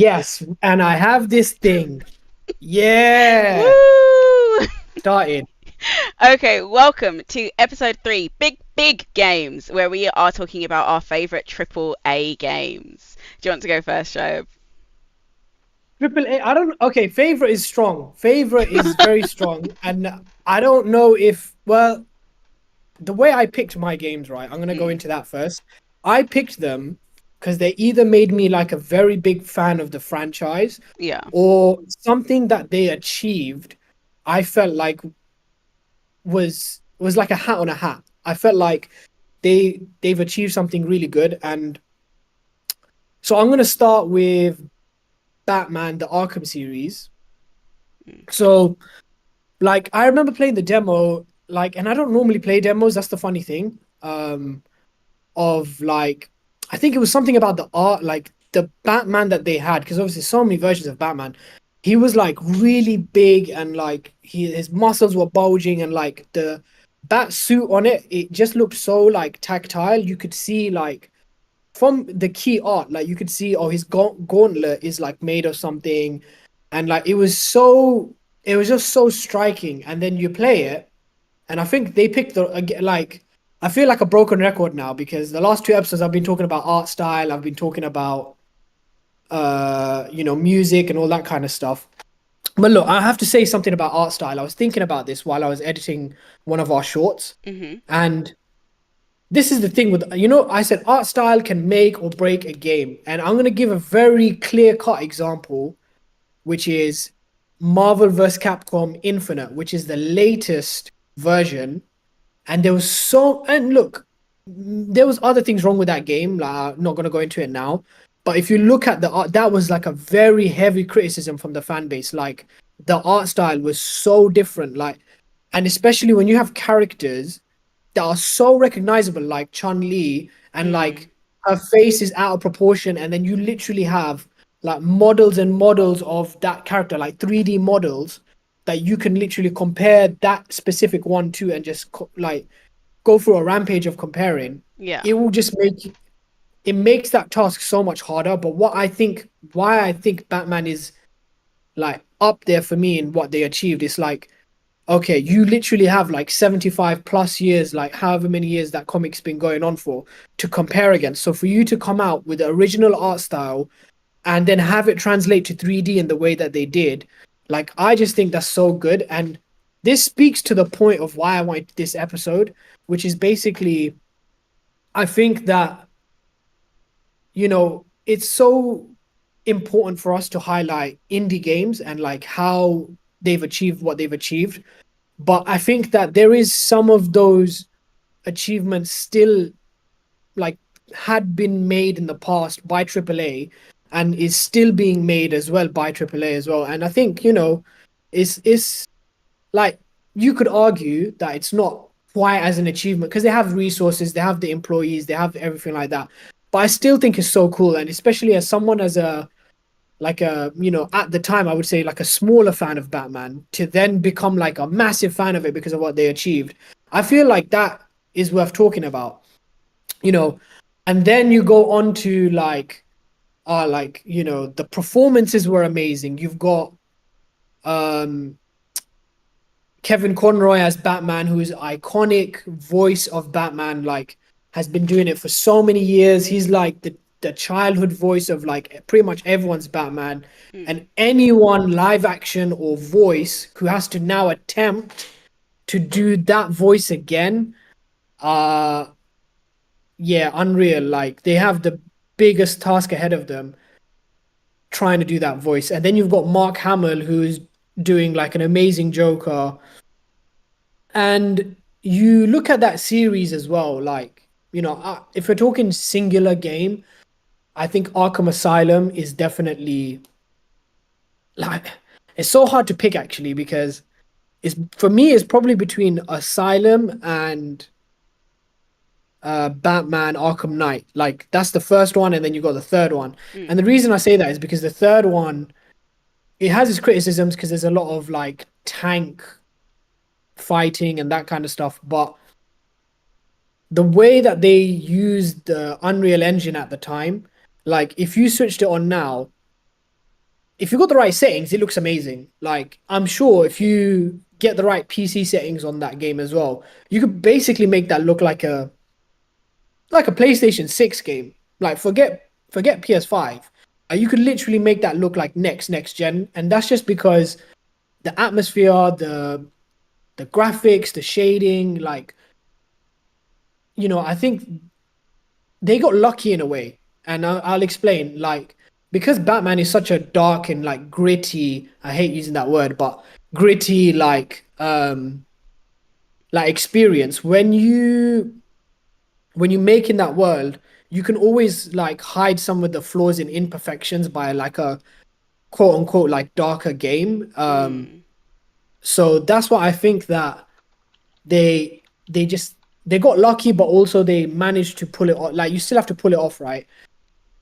Yes, and I have this thing. Yeah, Woo! started. Okay, welcome to episode 3, Big Games, where we are talking about our favorite triple A games. Do you want to go first, Shoaib? Triple A. I don't. Okay, favorite is strong. Favorite is very strong, and I don't know if. Well, the way I picked my games, right? I'm gonna go Mm, into that first. I picked them because they either made me like a very big fan of the franchise, yeah. or something that they achieved. I felt like was like a hat on a hat. I felt like they've achieved something really good, and so I'm gonna start with Batman, the Arkham series. Mm, So, like, I remember playing the demo, like, and I don't normally play demos. That's the funny thing. Of like, I think it was something about the art, like the Batman that they had, because obviously so many versions of Batman. He was like really big, and like his muscles were bulging, and like the bat suit on it, it just looked so like tactile. You could see like from the key art, like you could see, oh, his gauntlet is like made of something, and like it was just so striking. And then you play it, and I think they picked like, I feel like a broken record now because the last two episodes I've been talking about art style, I've been talking about music and all that kind of stuff. But look, I have to say something about art style. I was thinking about this while I was editing one of our shorts, mm-hmm. and this is the thing with, I said art style can make or break a game. And I'm going to give a very clear cut example, which is Marvel vs. Capcom Infinite, which is the latest version. And there was so, and look, there was other things wrong with that game. Like, I'm not going to go into it now. But if you look at the art, that was like a very heavy criticism from the fan base. Like, the art style was so different. Like, and especially when you have characters that are so recognizable, like Chun Li, and Mm, like her face is out of proportion, and then you literally have like models and models of that character, like 3D models that you can literally compare that specific one to, and just like go through a rampage of comparing. yeah. It will just make it makes that task so much harder. But why I think Batman is like up there for me in what they achieved is like, okay, you literally have like 75 plus years, like however many years that comic's been going on for, to compare against. So for you to come out with the original art style and then have it translate to 3D in the way that they did, like, I just think that's so good. And this speaks to the point of why I wanted this episode, which is basically, I think that, it's so important for us to highlight indie games and like how they've achieved what they've achieved. But I think that there is some of those achievements still like had been made in the past by AAA and is still being made as well by AAA as well. And I think, it's like, you could argue that it's not quite as an achievement because they have resources, they have the employees, they have everything like that. But I still think it's so cool. And especially as someone as a like a at the time I would say like a smaller fan of Batman to then become like a massive fan of it because of what they achieved. I feel like that is worth talking about, you know. And then you go on to like, the performances were amazing. You've got um Kevin Conroy as Batman, who is iconic voice of Batman, like has been doing it for so many years. He's like the childhood voice of like pretty much everyone's Batman. Mm, And anyone live action or voice who has to now attempt to do that voice again, uh yeah, unreal. Like they have the biggest task ahead of them trying to do that voice. And then you've got Mark Hamill who's doing like an amazing Joker. And you look at that series as well, like, if we're talking singular game, I think Arkham Asylum is definitely like, it's so hard to pick actually because it's for me it's probably between Asylum and Batman Arkham Knight. Like that's the first one, and then you got the third one. mm, And the reason I say that is because the third one, it has its criticisms because there's a lot of like tank fighting and that kind of stuff, but the way that they used the Unreal Engine at the time, like if you switched it on now, if you got the right settings, it looks amazing. Like I'm sure if you get the right PC settings on that game as well, you could basically make that look like a PlayStation 6 game. Like forget PS5. You could literally make that look like next gen, and that's just because the atmosphere, the graphics, the shading, like I think they got lucky in a way, and I'll explain. Like because Batman is such a dark and like gritty, I hate using that word, but gritty like experience. When you make in that world, you can always like hide some of the flaws and imperfections by like a quote unquote like darker game. Mm. So that's why I think that they just they got lucky, but also they managed to pull it off. Like you still have to pull it off, right?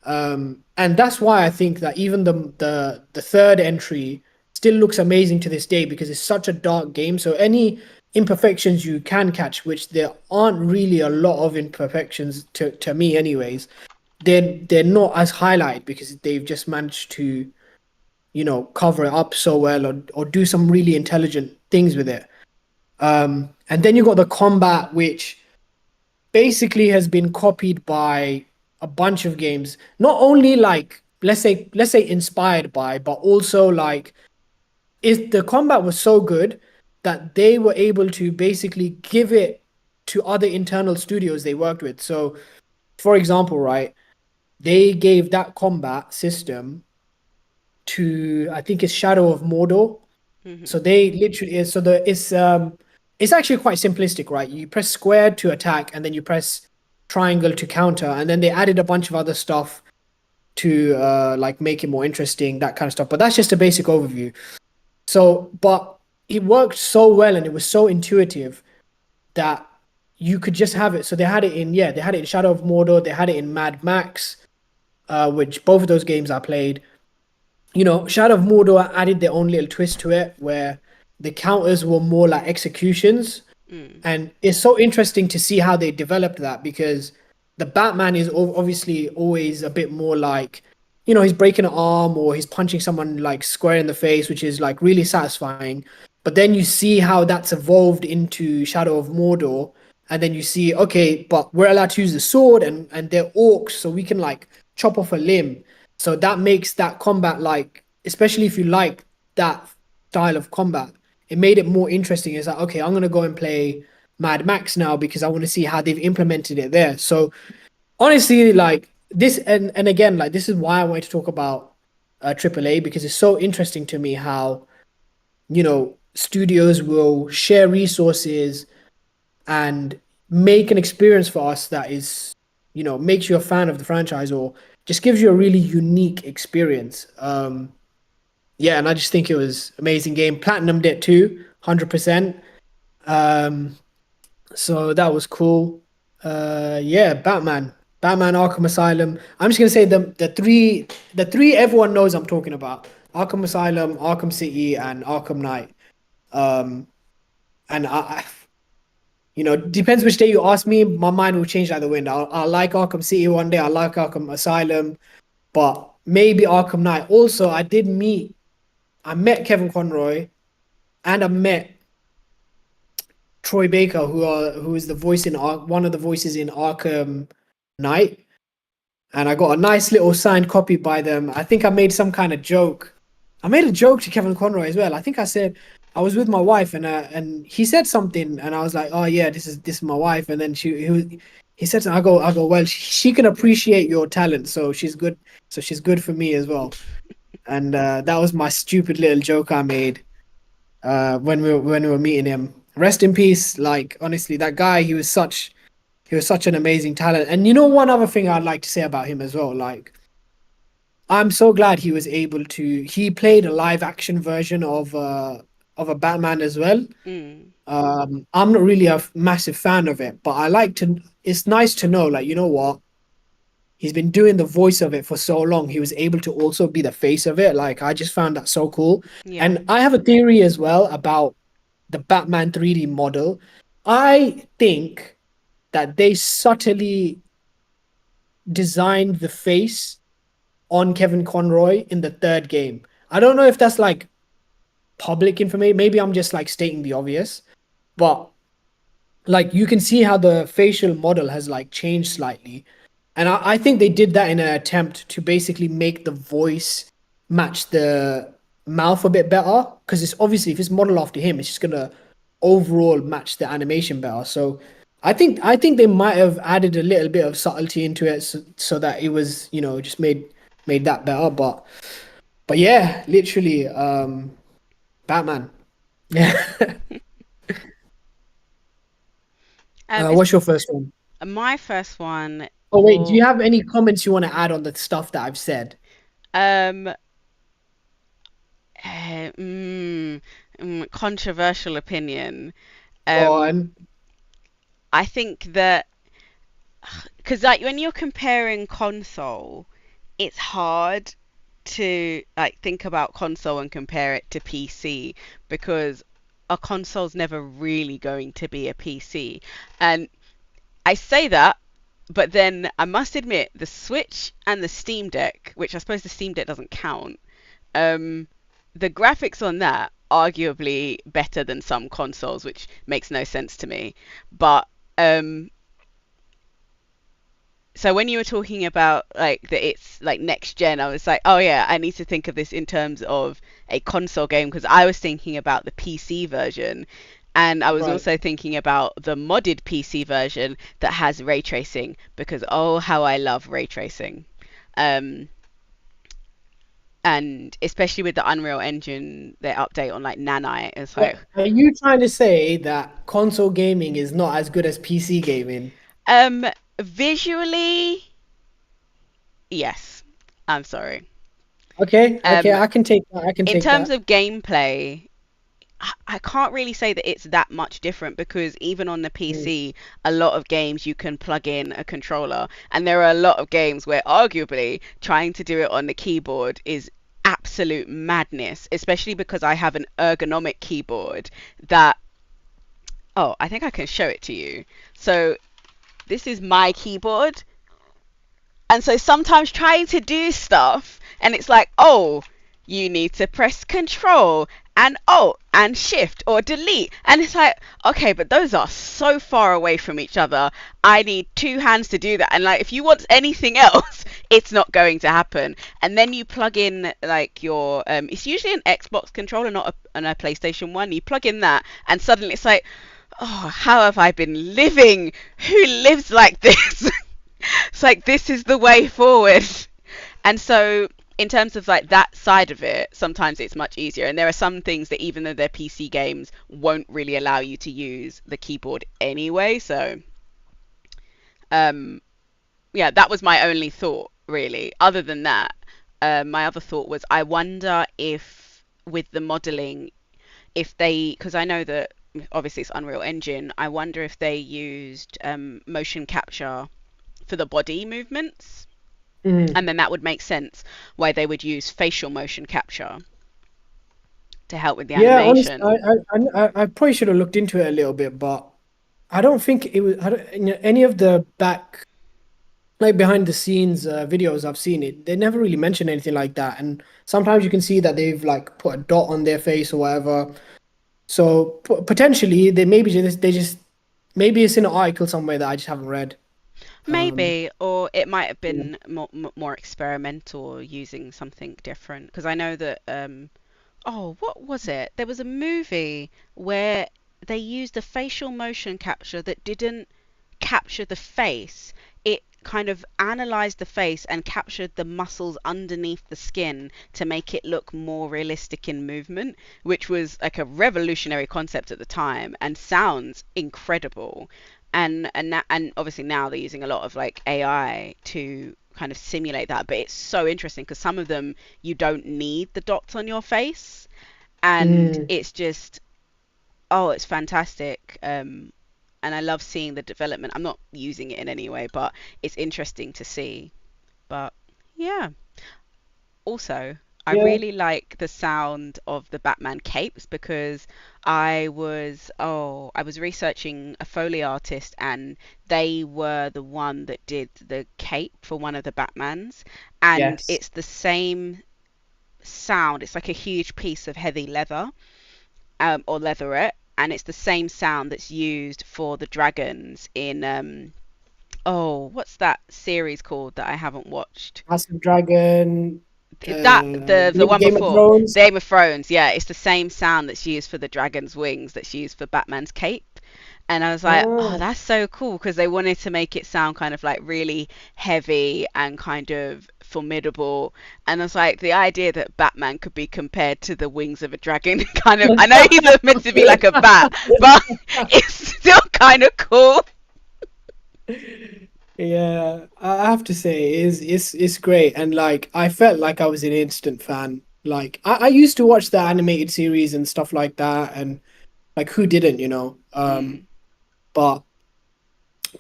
And that's why I think that even the third entry still looks amazing to this day because it's such a dark game. So any imperfections you can catch, which there aren't really a lot of imperfections to me, anyways, they're not as highlighted because they've just managed to cover it up so well or do some really intelligent things with it. And then you got the combat, which basically has been copied by a bunch of games. Not only like let's say inspired by, but also like is the combat was so good that they were able to basically give it to other internal studios they worked with. So, for example, right, they gave that combat system to I think it's Shadow of Mordor. So Mhm. they literally so it's actually quite simplistic, right? You press square to attack and then you press triangle to counter, and then they added a bunch of other stuff to like make it more interesting, that kind of stuff. But that's just a basic overview. So, but it worked so well and it was so intuitive that you could just have it. So they had it in they had it in Shadow of Mordor, they had it in Mad Max, which both of those games I played. Shadow of Mordor added their own little twist to it where the counters were more like executions. Mm. And it's so interesting to see how they developed that because the Batman is obviously always a bit more like, he's breaking an arm or he's punching someone like square in the face, which is like really satisfying. But then you see how that's evolved into Shadow of Mordor. And then you see, okay, but we're allowed to use the sword and they're orcs, so we can like chop off a limb. So that makes that combat like, especially if you like that style of combat, it made it more interesting. It's like, okay, I'm gonna go and play Mad Max now because I want to see how they've implemented it there. So honestly, like this, and again, like this is why I wanted to talk about AAA because it's so interesting to me how studios will share resources and make an experience for us that is makes you a fan of the franchise or just gives you a really unique experience. Yeah, and I just think it was amazing game. Platinumed it too, 100%. Um, so that was cool. Yeah, Batman Arkham Asylum. I'm just gonna say the three everyone knows I'm talking about. Arkham Asylum, Arkham City, and Arkham Knight. Um, and depends which day you ask me, my mind will change like the wind. I'll like Arkham City one day, I like Arkham Asylum, but maybe Arkham Knight. Also, I met Kevin Conroy and I met Troy Baker, who is the voice in one of the voices in Arkham Knight, and I got a nice little signed copy by them. I think I made some kind of joke. I made a joke to Kevin Conroy as well. I think I said I was with my wife and he said something and I was like, oh yeah, this is my wife, and then he said something, I go well, she can appreciate your talent, so she's good for me as well. And that was my stupid little joke I made when we were meeting him. Rest in peace. Like honestly, that guy, he was such an amazing talent. And one other thing I'd like to say about him as well. Like I'm so glad he was able to. He played a live action version of a Batman as well. Mm. I'm not really a massive fan of it, but I like to. It's nice to know, like what. He's been doing the voice of it for so long. He was able to also be the face of it. Like I just found that so cool. Yeah. And I have a theory as well about the Batman 3D model. I think that they subtly designed the face on Kevin Conroy in the third game. I don't know if that's like public information. Maybe I'm just like stating the obvious, but like you can see how the facial model has like changed slightly. And I think they did that in an attempt to basically make the voice match the mouth a bit better. Because it's obviously if it's modeled after him, it's just gonna overall match the animation better. So I think they might have added a little bit of subtlety into it so that it was, just made that better. But yeah, literally, Batman. Yeah. It's What's your first one? my first one. Oh wait, do Well, you have any comments you want to add on the stuff that I've said? um, controversial opinion. Go Um, on. I think that because like when you're comparing console, it's hard to like think about console and compare it to PC because a console's never really going to be a PC. And I say that, but then I must admit the Switch and the Steam Deck, which I suppose the Steam Deck doesn't count, um, the graphics on that arguably better than some consoles, which makes no sense to me. But um, so when you were talking about like that it's like next gen, I was like, oh yeah, I need to think of this in terms of a console game because I was thinking about the PC version and I was Right. also thinking about the modded PC version that has ray tracing because oh how I love ray tracing. Um and especially with the Unreal Engine, their update on like Nanite, it's like Are you trying to say that console gaming is not as good as PC gaming? um visually, yes. I'm sorry. Okay, okay, Um I can take that. I can in take terms that. of gameplay, I can't really say that it's that much different because even on the Mm, PC, a lot of games you can plug in a controller, and there are a lot of games where arguably trying to do it on the keyboard is absolute madness, especially because I have an ergonomic keyboard that, oh, I think I can show it to you. So this is my keyboard, and so sometimes trying to do stuff, and it's like, oh, you need to press control and alt and shift or delete. And it's like, okay, but those are so far away from each other. I need two hands to do that. And like, if you want anything else, it's not going to happen. And then you plug in like your, it's usually an Xbox controller, not a PlayStation 1. You plug in that, and suddenly it's like, oh, how have I been living? Who lives like this? It's like this is the way forward. And so in terms of like that side of it, sometimes it's much easier. And there are some things that even though they're PC games, won't really allow you to use the keyboard anyway. So um yeah, that was my only thought really. Other than that, my other thought was I wonder if with the modeling, if they, because I know that obviously it's Unreal Engine, I wonder if they used motion capture for the body movements, mm. and then that would make sense why they would use facial motion capture to help with the Yeah, honestly, animation. I probably should have looked into it a little bit, but I don't think it was. I don't, any of the back, like behind the scenes videos I've seen it, they never really mention anything like that. And sometimes you can see that they've like put a dot on their face or whatever. So potentially they just maybe it's in an article somewhere that I just haven't read. Um, Maybe, or it might have yeah. been more experimental or using something different. Because I know that, oh, what was it? There was a movie where they used a facial motion capture that didn't capture the face. It kind of analyzed the face and captured the muscles underneath the skin to make it look more realistic in movement, which was like a revolutionary concept at the time and sounds incredible. And obviously now they're using a lot of like AI to kind of simulate that, but it's so interesting because some of them you don't need the dots on your face, and Mm. it's just, oh, it's fantastic. And I love seeing the development. I'm not using it in any way, but it's interesting to see. But yeah, also, I Yeah. really like the sound of the Batman capes because I was researching a Foley artist and they were the one that did the cape for one of the Batmans, and Yes. it's the same sound. It's like a huge piece of heavy leather, or leatherette, and it's the same sound that's used for the dragons in oh, what's that series called that I haven't watched? House of Dragon, That the one Game of before Thrones. Game of Thrones, yeah, it's the same sound that's used for the dragon's wings that's used for Batman's cape. And I was like, oh, Ah. that's so cool because they wanted to make it sound kind of like really heavy and kind of formidable. And I was like, the idea that Batman could be compared to the wings of a dragon, kind of, I know he's meant to be like a bat, but it's still kind of cool. Yeah, I have to say, it's great, and like I felt like I was an instant fan. Like I used to watch the animated series and stuff like that, and like who didn't, you know? Mm, But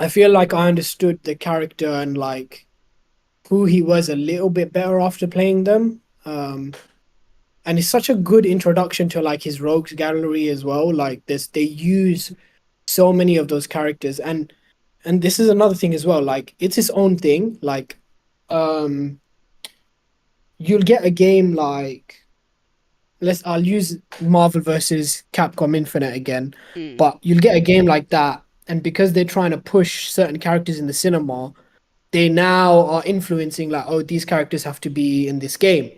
I feel like I understood the character and like who he was a little bit better after playing them. And it's such a good introduction to like his rogues gallery as well. Like this, they use so many of those characters, and this is another thing as well. Like it's its own thing. Like um, you'll get a game like I'll use Marvel versus Capcom Infinite again, mm, but you'll get a game like that, and because they're trying to push certain characters in the cinema, they now are influencing like, oh, these characters have to be in this game.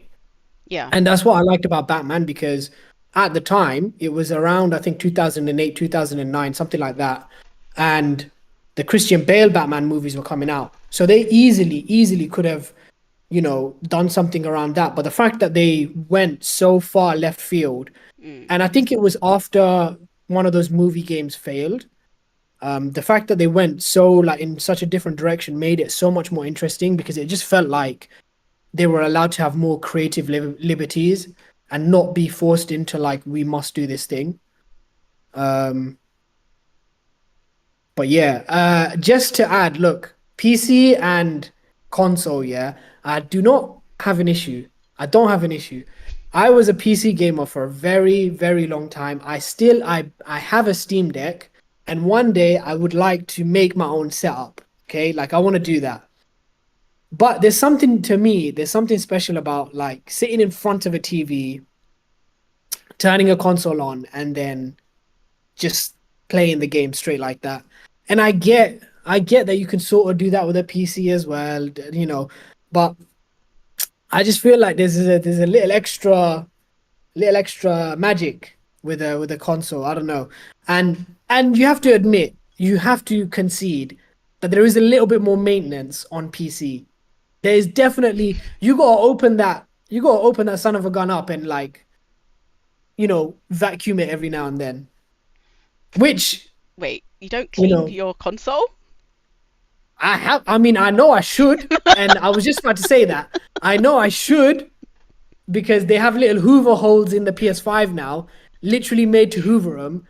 yeah. And that's what I liked about Batman because at the time it was around I think 2008, 2009, something like that. And the Christian Bale Batman movies were coming out. So they easily could have, done something around that. But the fact that they went so far left field, Mm. and I think it was after one of those movie games failed. The fact that they went so like in such a different direction made it so much more interesting because it just felt like they were allowed to have more creative liberties and not be forced into like we must do this thing. Um, but yeah, just to add, look, PC and console, yeah, I do not have an issue. I don't have an issue. I was a PC gamer for a very long time. I have a Steam Deck, and one day I would like to make my own setup. Okay, like I want to do that. But there's something to me, there's something special about like sitting in front of a TV, turning a console on, and then just playing the game straight like that. And I get that you can sort of do that with a PC as well, but I just feel like there's a little extra magic with a console. I don't know. And you have to admit, you have to concede that there is a little bit more maintenance on PC. There's definitely you gotta open that son of a gun up and like, vacuum it every now and then. Which, Wait, you don't you clean know, your console? I mean, I know I should, and I was just about to say that. I know I should because they have little Hoover holes in the PS5 now, literally made to Hoover them,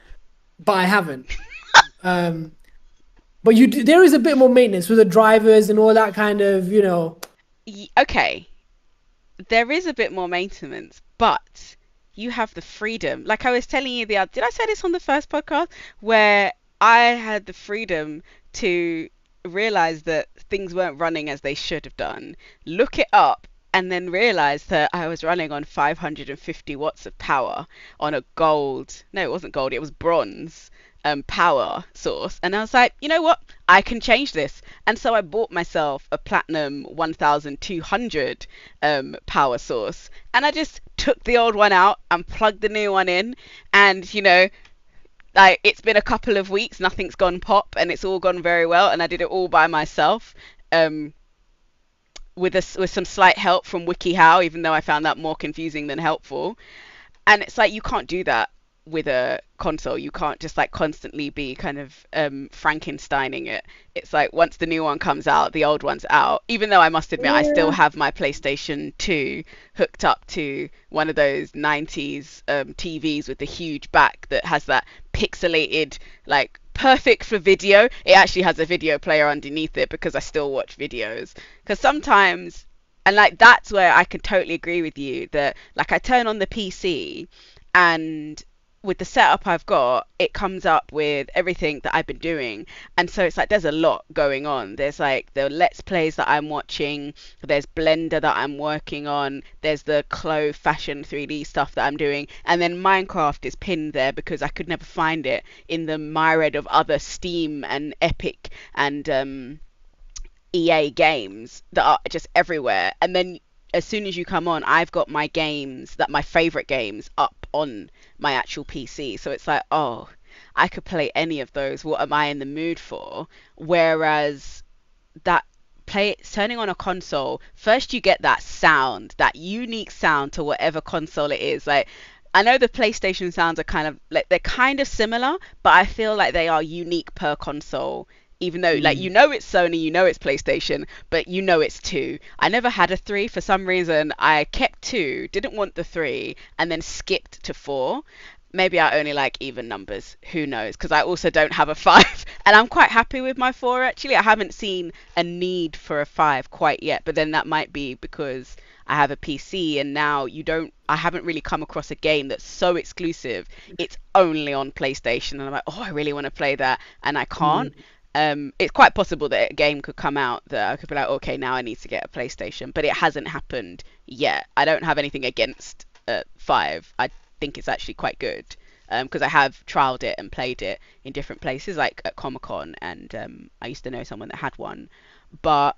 but I haven't. Um, but there is a bit more maintenance with the drivers and all that kind of, Okay, there is a bit more maintenance, but you have the freedom. Like I was telling you the other, did I say this on the first podcast? Where I had the freedom to realize that things weren't running as they should have done, look it up, and then realize that I was running on 550 watts of power on a gold, no, it wasn't gold, it was bronze power source. And I was like, you know what? I can change this. And so I bought myself a platinum 1200 power source. And I just took the old one out and plugged the new one in. And, like it's been a couple of weeks, nothing's gone pop, and it's all gone very well. And I did it all by myself. Um, with some slight help from WikiHow, even though I found that more confusing than helpful. And it's like you can't do that with a console. You can't just like constantly be kind of Frankensteining it. It's like once the new one comes out, the old one's out. Even though I must admit I still yeah, have my PlayStation 2 hooked up to one of those 90s TVs with the huge back that has that pixelated, like perfect for video. It actually has a video player underneath it because I still watch videos. Because sometimes, and like that's where I can totally agree with you that like I turn on the PC and with the setup I've got, it comes up with everything that I've been doing. And so it's like there's a lot going on. There's like the Let's Plays that I'm watching, there's Blender that I'm working on, there's the Clo Fashion 3D stuff that I'm doing, and then Minecraft is pinned there because I could never find it in the myriad of other Steam and Epic and EA games that are just everywhere. And then as soon as you come on, I've got my games, that my favorite games, up on my actual PC. So it's like, oh, I could play any of those. What am I in the mood for? Whereas that play turning on a console, first you get that sound, that unique sound to whatever console it is. Like, I know the PlayStation sounds are kind of like they're kind of similar, but I feel like they are unique per console. Even though, like, you Mm. know it's Sony, you know it's PlayStation, but you know it's two. I never had a three for some reason. I kept two, didn't want the three, and then skipped to four. Maybe I only like even numbers. Who knows? Because I also don't have a five, and I'm quite happy with my four actually. I haven't seen a need for a five quite yet, but then that might be because I have a PC and now you don't. I haven't really come across a game that's so exclusive. It's only on PlayStation, and I'm like, oh, I really want to play that, and I can't. Mm. It's quite possible that a game could come out that I could be like, okay, now I need to get a PlayStation, but it hasn't happened yet. I don't have anything against five. I think it's actually quite good because I have trialed it and played it in different places, like at Comic Con, and I used to know someone that had one. But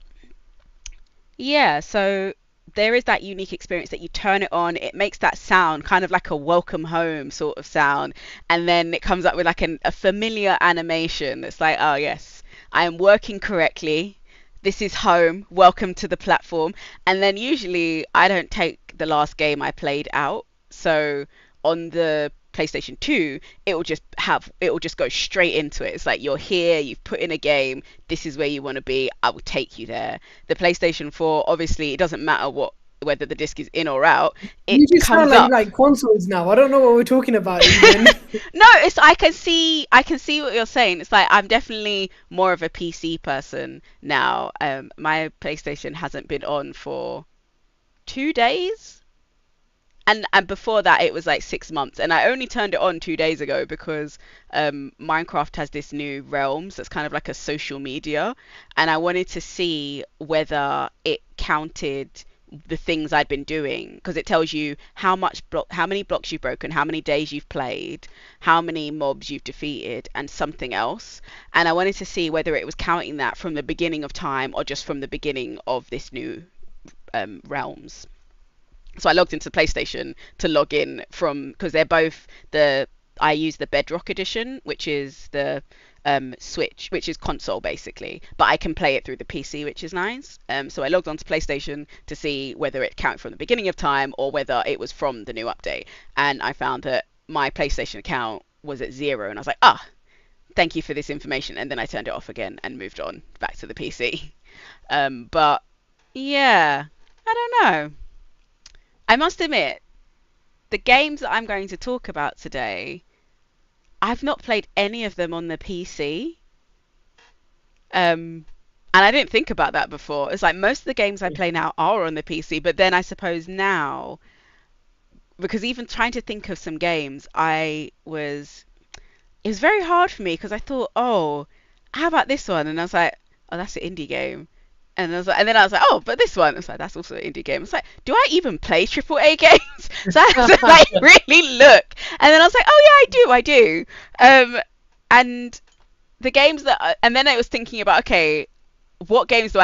yeah, so there is that unique experience that you turn it on, it makes that sound kind of like a welcome home sort of sound, and then it comes up with like a familiar animation that's like, oh yes, I am working correctly. This is home. Welcome to the platform. And then usually I don't take the last game I played out. So on the PlayStation 2, it will just go straight into it. It's like you're here, you've put in a game, this is where you want to be, I will take you there. The PlayStation 4, obviously it doesn't matter whether the disc is in or out, it You just sound comes like you up. like consoles now. I don't know what we're talking about even. No, it's I can see what you're saying. It's like I'm definitely more of a PC person now. My PlayStation hasn't been on for 2 days, and before that it was like 6 months, and I only turned it on 2 days ago because Minecraft has this new realms that's kind of like a social media, and I wanted to see whether it counted the things I'd been doing, because it tells you how many blocks you've broken, how many days you've played, how many mobs you've defeated, and something else. And I wanted to see whether it was counting that from the beginning of time or just from the beginning of this new realms. So I logged into PlayStation to log in from, because they're both the I use the Bedrock edition, which is the Switch, which is console basically, but I can play it through the PC, which is nice. So I logged onto PlayStation to see whether it counted from the beginning of time or whether it was from the new update, and I found that my PlayStation account was at zero, and I was like, ah, thank you for this information, and then I turned it off again and moved on back to the PC. But yeah, I don't know. I must admit, the games that I'm going to talk about today, I've not played any of them on the PC. And I didn't think about that before. It's like most of the games I play now are on the PC, but then I suppose now, because even trying to think of some games, it was very hard for me because I thought, oh, how about this one? And I was like, oh, that's an indie game. And then I was like, oh, but this one, it's like that's also an indie game. It's like, do I even play AAA games? So I had to like really look, and then I was like, oh yeah, I do. And the games and then I was thinking about, okay, what games do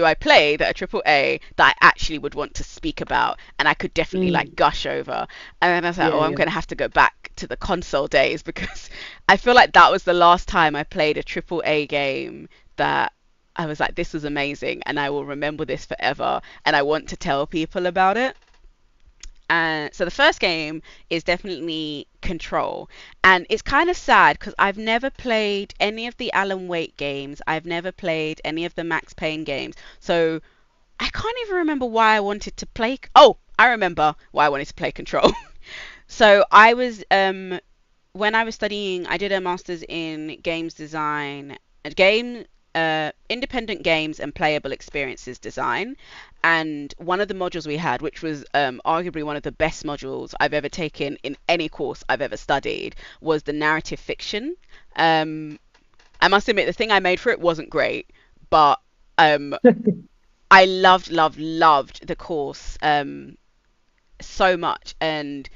I play that are triple A that I actually would want to speak about and I could definitely like Mm. gush over. And then I was like, Yeah, oh, I'm yeah. gonna have to go back to the console days because I feel like that was the last time I played a triple A game that I was like, this was amazing and I will remember this forever and I want to tell people about it. And so the first game is definitely Control. And it's kind of sad because I've never played any of the Alan Wake games. I've never played any of the Max Payne games. So I can't even remember why I wanted to play. Oh, I remember why I wanted to play Control. So I was when I was studying, I did a master's in games design, game independent games and playable experiences design. And one of the modules we had, which was arguably one of the best modules I've ever taken in any course I've ever studied, was the narrative fiction. Um, I must admit, the thing I made for it wasn't great, but um, I loved, loved, loved the course so much. And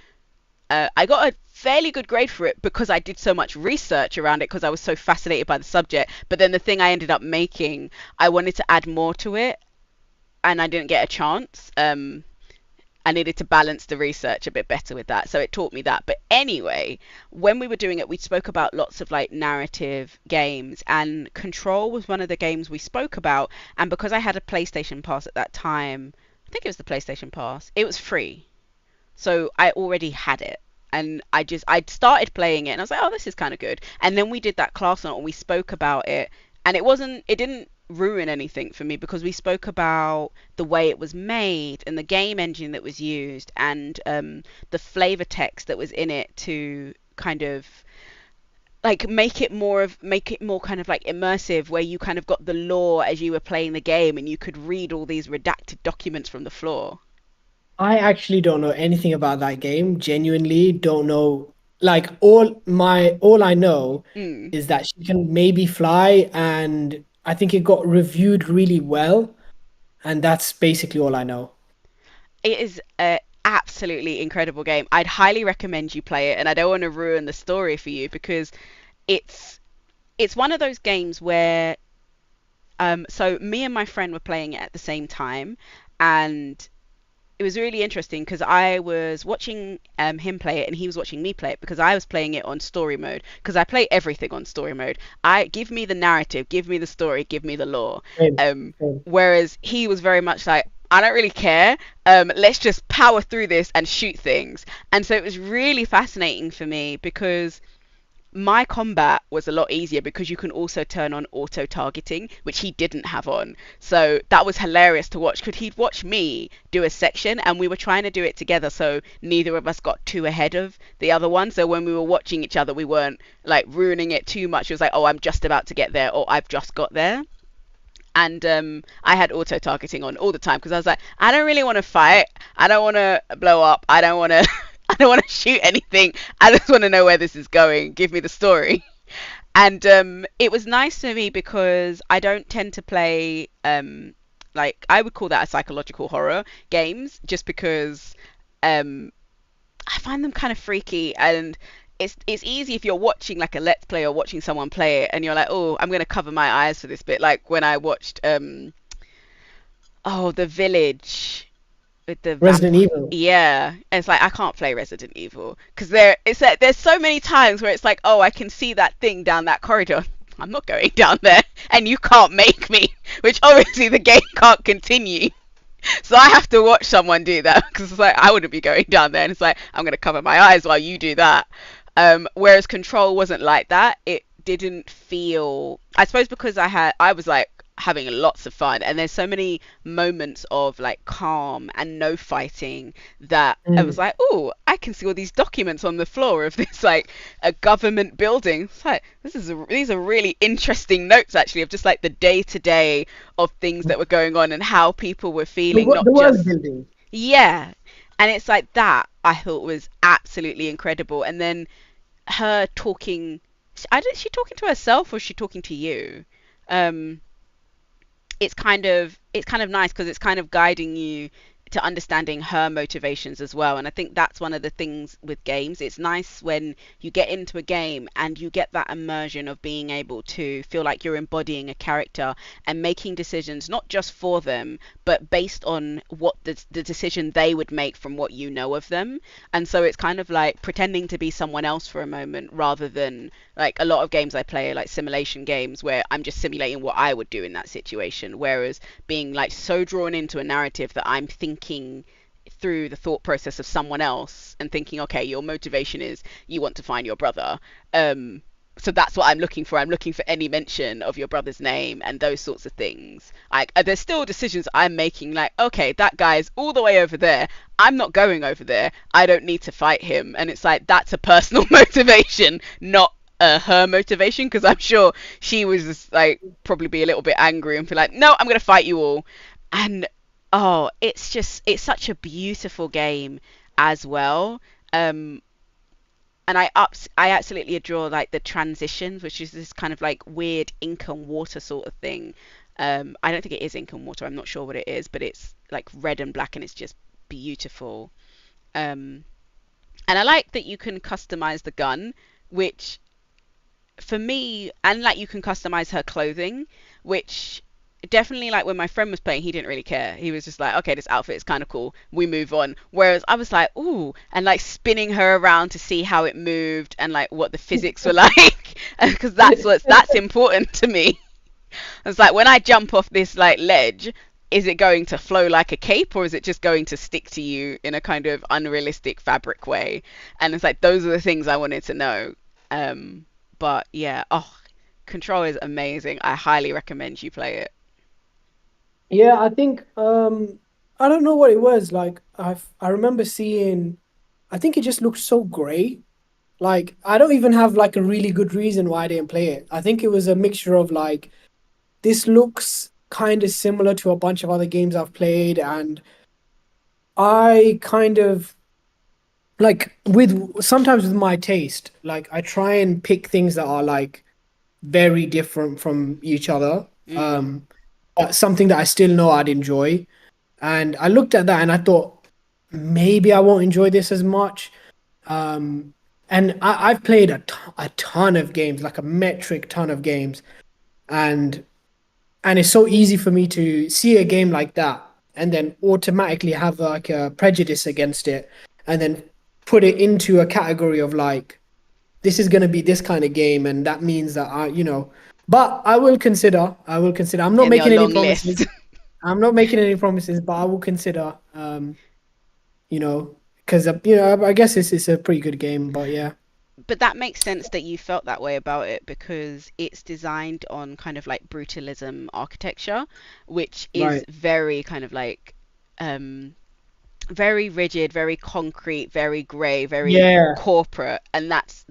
I got a fairly good grade for it because I did so much research around it because I was so fascinated by the subject. But then the thing I ended up making, I wanted to add more to it, and I didn't get a chance. I needed to balance the research a bit better with that. So it taught me that. But anyway, when we were doing it, we spoke about lots of like narrative games, and Control was one of the games we spoke about. And because I had a PlayStation Pass at that time, I think it was the PlayStation Pass, it was free. So I already had it. And I started playing it and I was like, oh, this is kind of good. And then we did that class on it and we spoke about it. And it didn't ruin anything for me because we spoke about the way it was made and the game engine that was used and the flavor text that was in it to kind of like make it more kind of like immersive, where you kind of got the lore as you were playing the game and you could read all these redacted documents from the floor. I actually don't know anything about that game. Genuinely don't know. Like all I know Mm. is that she can maybe fly, and I think it got reviewed really well, and that's basically all I know. It is a absolutely incredible game. I'd highly recommend you play it, and I don't want to ruin the story for you because it's it's one of those games where so me and my friend were playing it at the same time, and it was really interesting because I was watching him play it and he was watching me play it because I was playing it on story mode because I play everything on story mode. I give me the narrative, give me the story, give me the lore. Same, Um, same. Whereas he was very much like, I don't really care. Let's just power through this and shoot things. And so it was really fascinating for me because my combat was a lot easier because you can also turn on auto targeting, which he didn't have on. So that was hilarious to watch. Could he'd watch me do a section and we were trying to do it together so neither of us got too ahead of the other one. So when we were watching each other, we weren't like ruining it too much. It was like, oh, I'm just about to get there or I've just got there. And I had auto targeting on all the time because I was like, I don't really want to fight. I don't want to blow up. I don't want to. I don't want to shoot anything. I just want to know where this is going. Give me the story. And it was nice for me because I don't tend to play like I would call that a psychological horror games, just because um, I find them kind of freaky, and it's easy if you're watching like a let's play or watching someone play it and you're like, oh, I'm gonna cover my eyes for this bit. Like when I watched The Village with the Resident vampire. Evil. Yeah, and it's like I can't play Resident Evil because it's like there's so many times where it's like, oh, I can see that thing down that corridor. I'm not going down there, and you can't make me. Which obviously the game can't continue. So I have to watch someone do that because it's like I wouldn't be going down there, and it's like I'm gonna cover my eyes while you do that. Whereas Control wasn't like that. It didn't feel. I suppose because I was like having lots of fun, and there's so many moments of like calm and no fighting that I was Mm. like, oh, I can see all these documents on the floor of this like a government building. It's like these are really interesting notes actually of just like the day to day of things that were going on and how people were feeling, not The world just building. yeah. And it's like that I thought was absolutely incredible. And then her talking, is she talking to herself or is she talking to you? Um, it's kind of nice because it's kind of guiding you to understanding her motivations as well. And I think that's one of the things with games. It's nice when you get into a game and you get that immersion of being able to feel like you're embodying a character and making decisions not just for them but based on what the decision they would make from what you know of them. And so it's kind of like pretending to be someone else for a moment rather than like a lot of games I play, like simulation games, where I'm just simulating what I would do in that situation. Whereas being like so drawn into a narrative that I'm thinking through the thought process of someone else and thinking, okay, your motivation is you want to find your brother. Um, so that's what I'm looking for. I'm looking for any mention of your brother's name and those sorts of things. Like there's still decisions I'm making, like, okay, that guy's all the way over there. I'm not going over there. I don't need to fight him. And it's like that's a personal motivation, not her motivation, because I'm sure she was just, like, probably be a little bit angry and feel like, no, I'm gonna fight you all. And oh, it's such a beautiful game as well. Um, and I absolutely adore like the transitions, which is this kind of like weird ink and water sort of thing. I don't think it is ink and water. I'm not sure what it is, but it's like red and black, and it's just beautiful. Um, and I like that you can customize the gun, which for me, and like you can customize her clothing, which definitely, like when my friend was playing, he didn't really care. He was just like, okay, this outfit is kind of cool, we move on. Whereas I was like, ooh, and like spinning her around to see how it moved and like what the physics were like, because that's important to me. It's like when I jump off this like ledge, is it going to flow like a cape, or is it just going to stick to you in a kind of unrealistic fabric way? And it's like those are the things I wanted to know. Um, but yeah, oh, Control is amazing. I highly recommend you play it. Yeah, I think I don't know what it was. Like I remember seeing I think it just looked so great. Like I don't even have like a really good reason why I didn't play it. I think it was a mixture of like this looks kind of similar to a bunch of other games I've played, and I kind of like with sometimes with my taste, like I try and pick things that are like very different from each other. Mm, But something that I still know I'd enjoy. And I looked at that and I thought maybe I won't enjoy this as much. Um, and I've played a ton of games, like a metric ton of games, and it's so easy for me to see a game like that and then automatically have like a prejudice against it, and then put it into a category of like this is going to be this kind of game, and that means that But I will consider. I will consider. I'm not in your making any long promises. list. I'm not making any promises, but I will consider. You know, because I guess this is a pretty good game. But yeah, But that makes sense that you felt that way about it, because it's designed on kind of like brutalism architecture, which is right. very kind of like um very rigid, very concrete, very grey, very Yeah, corporate, and that's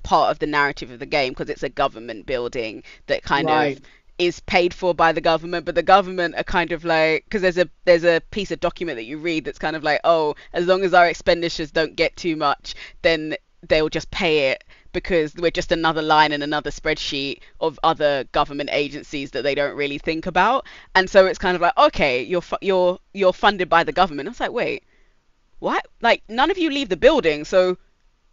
part of the narrative of the game, because it's a government building that kind of right. is paid for by the government, but the government are kind of like, because there's a piece of document that you read that's kind of like, oh, as long as our expenditures don't get too much, then they'll just pay it, because we're just another line in another spreadsheet of other government agencies that they don't really think about. And so it's kind of like, okay, you're funded by the government. I was like, wait, what? Like none of you leave the building, so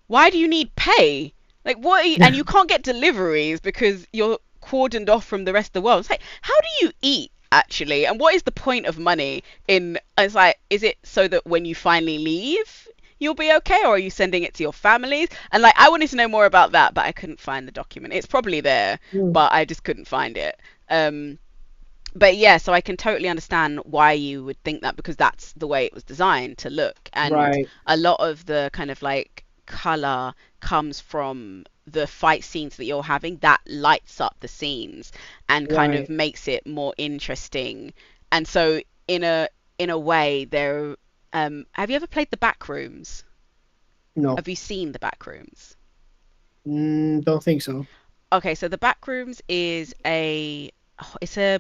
why do you need pay? Like what? And you can't get deliveries because you're cordoned off from the rest of the world. It's like, how do you eat actually? And what is the point of money in? It's like, is it so that when you finally leave, you'll be okay, or are you sending it to your families? And like, I wanted to know more about that, but I couldn't find the document. It's probably there, Mm, but I just couldn't find it. Um, but yeah, so I can totally understand why you would think that, because that's the way it was designed to look. And right, a lot of the kind of like color comes from the fight scenes that you're having, that lights up the scenes and kind of right. makes it more interesting. And so in a way there, have you ever played the back rooms? No, Have you seen the back rooms? don't think so. Okay, so the Backrooms is it's a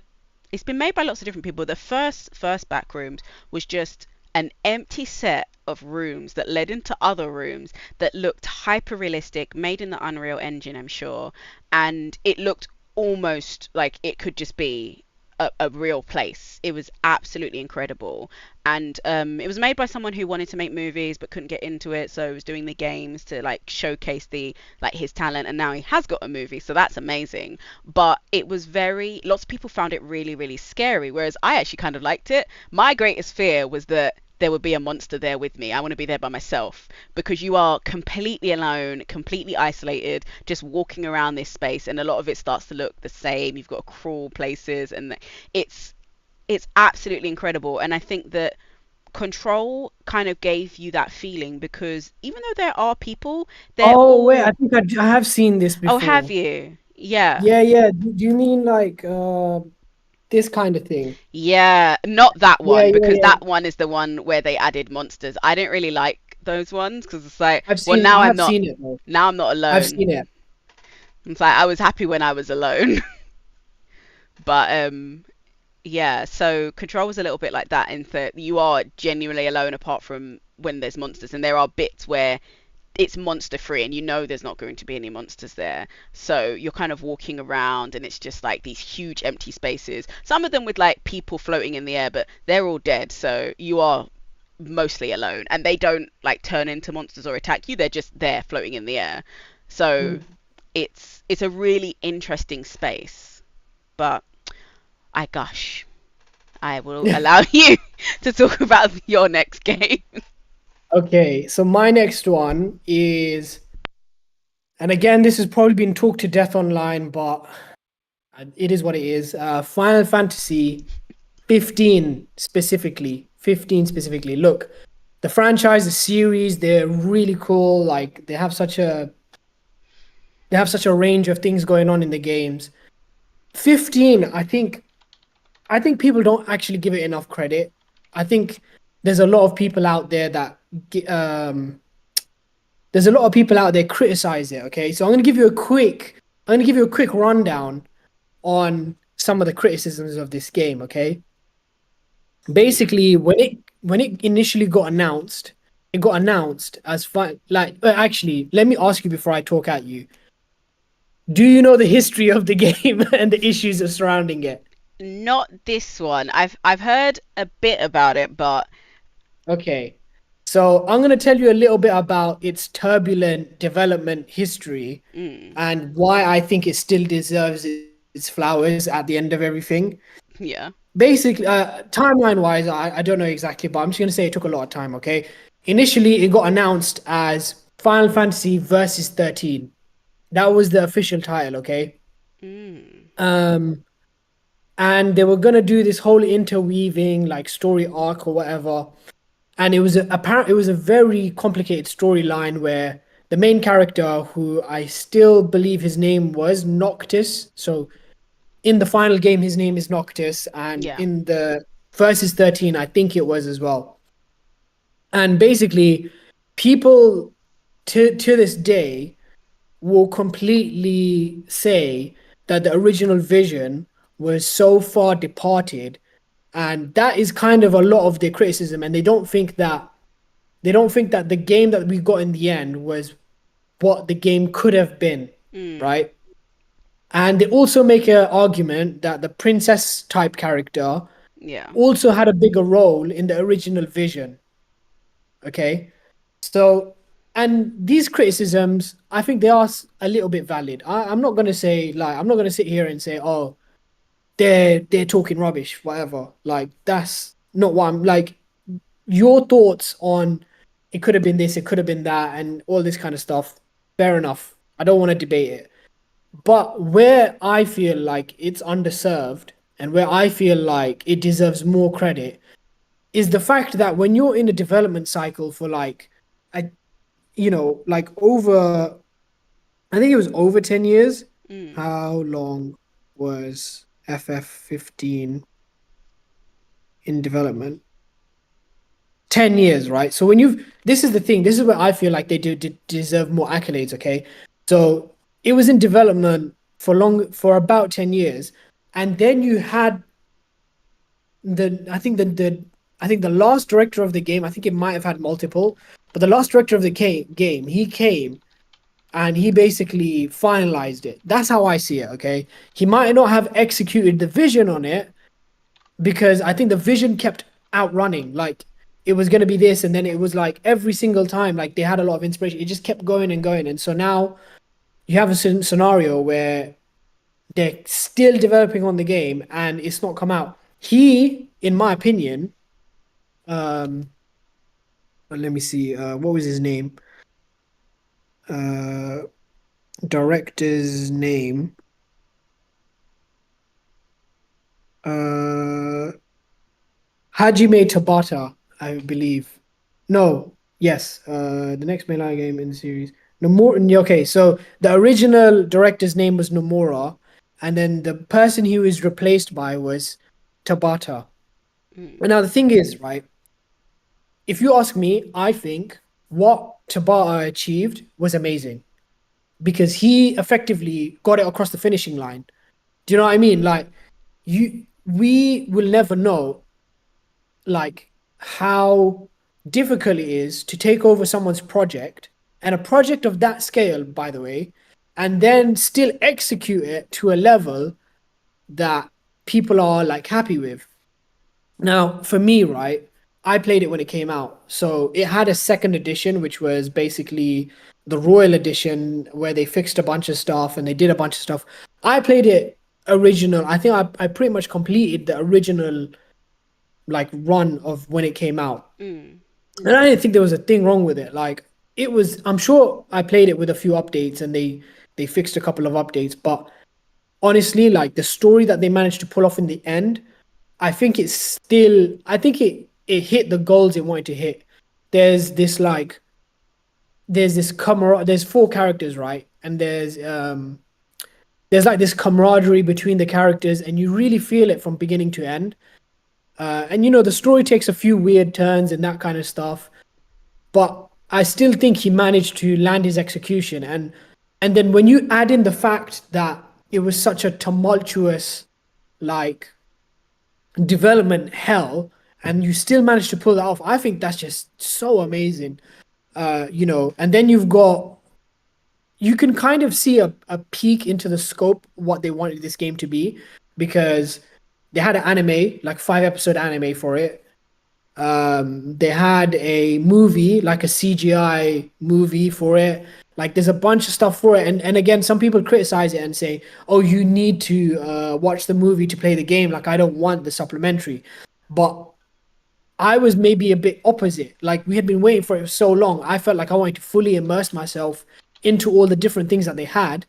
it's been made by lots of different people. The first Backrooms was just an empty set of rooms that led into other rooms that looked hyper realistic, made in the Unreal Engine, I'm sure, and it looked almost like it could just be a real place. It was absolutely incredible, and it was made by someone who wanted to make movies but couldn't get into it, so he was doing the games to like showcase the like his talent, and now he has got a movie, so that's amazing. But it was very, lots of people found it really really scary, whereas I actually kind of liked it. My greatest fear was that there would be a monster there with me. I want to be there by myself, because you are completely alone, completely isolated, just walking around this space, and a lot of it starts to look the same. You've got crawl places, and it's it's absolutely incredible. And I think that Control kind of gave you that feeling, because even though there are people, they're Oh wait, I all. think I have seen this Oh, have before. you? Yeah. Yeah, yeah. Do you mean like this kind of thing? Yeah, not that Yeah, one, yeah, because yeah. that one is the one where they added monsters. I didn't really like those ones because it's like, I've well, seen. I have seen it though. now I'm not I've alone. seen it. It's like I was happy when I was alone, but yeah. So Control was a little bit like that in that you are genuinely alone apart from when there's monsters, and there are bits where it's monster free and you know there's not going to be any monsters there, so you're kind of walking around and it's just like these huge empty spaces, some of them with like people floating in the air, but they're all dead, so you are mostly alone and they don't like turn into monsters or attack you, they're just there floating in the air. So Mm. it's a really interesting space. But I gush, I will allow you to talk about your next game. Okay, so my next one is, and again, this has probably been talked to death online, but it is what it is. Final Fantasy 15 specifically. 15 specifically. Look, the franchise, the series, they're really cool. Like they have such a range of things going on in the games. 15, I think people don't actually give it enough credit. I think there's a lot of people out there that there's a lot of people out there criticize it, okay? So I'm going to give you a quick rundown on some of the criticisms of this game, okay? Basically, when it initially got announced, it got announced as fun. Like, actually, let me ask you before I talk at you. Do you know the history of the game and the issues surrounding it? Not this one. I've heard a bit about it, but Okay. So I'm going to tell you a little bit about its turbulent development history mm, and why I think it still deserves its flowers at the end of everything. yeah. Basically, timeline wise, I don't know exactly, but I'm just going to say it took a lot of time, okay? Initially, it got announced as Final Fantasy Versus 13. That was the official title, okay? Mm, Um, and they were gonna do this whole interweaving like story arc or whatever. And it was a very complicated storyline where the main character, who I still believe his name was Noctis. So in the final game, his name is Noctis, and yeah. in the Versus 13, I think it was as well. And basically, people to this day will completely say that the original vision was so far departed, and that is kind of a lot of their criticism, and they don't think that the game that we got in the end was what the game could have been, Mm, right? And they also make an argument that the princess type character yeah. also had a bigger role in the original vision. Okay. So, and these criticisms, I think they are a little bit valid. I'm not going to say, like, I'm not going to sit here and say, oh, they're talking rubbish, whatever. Like, that's not what I'm like. Your thoughts on it could have been this, it could have been that, and all this kind of stuff, fair enough. I don't want to debate it. But where I feel like it's underserved and where I feel like it deserves more credit is the fact that when you're in a development cycle for like a like over, I think it was over 10 years. Mm, How long was FF15 in development? 10 years, right? So when you've, this is the thing, this is where I feel like they deserve more accolades, okay? So it was in development for about 10 years. And then you had I think the last director of the game, I think it might have had multiple, but the last director of the game, he came and he basically finalized it. That's how I see it, okay? He might not have executed the vision on it because I think the vision kept outrunning. Like it was going to be this, and then it was like every single time, like they had a lot of inspiration. It just kept going and going. And so now you have a scenario where they're still developing on the game and it's not come out. He, in my opinion, um, let me see, what was his name? Uh, director's name. Uh, Hajime Tabata, I believe. No, yes. The next mainline game in the series. Nomura. Okay, so the original director's name was Nomura, and then the person he was replaced by was Tabata. mm, And now the thing is, right? If you ask me, I think what Tabata achieved was amazing because he effectively got it across the finishing line. Do you know what I mean? Like we will never know like how difficult it is to take over someone's project and a project of that scale, by the way, and then still execute it to a level that people are like happy with. Now, for me, right, I played it when it came out. So it had a second edition, which was basically the Royal Edition, where they fixed a bunch of stuff and they did a bunch of stuff. I played it original. I think I pretty much completed the original like run of when it came out. Mm. And I didn't think there was a thing wrong with it. Like it was, I'm sure I played it with a few updates and they fixed a couple of updates, but honestly, like the story that they managed to pull off in the end, I think it hit the goals it wanted to hit. There's this like there's this camar there's four characters, right? And there's like this camaraderie between the characters and you really feel it from beginning to end. And you know, the story takes a few weird turns and that kind of stuff, but I still think he managed to land his execution. And then when you add in the fact that it was such a tumultuous like development hell and you still managed to pull that off, I think that's just so amazing. You know, and then you can kind of see a peek into the scope what they wanted this game to be because they had an anime, like 5 episode anime for it. They had a movie, like a CGI movie for it. Like there's a bunch of stuff for it. And again, some people criticize it and say, oh, you need to watch the movie to play the game. Like I don't want the supplementary. But I was maybe a bit opposite. Like we had been waiting for it for so long. I felt like I wanted to fully immerse myself into all the different things that they had.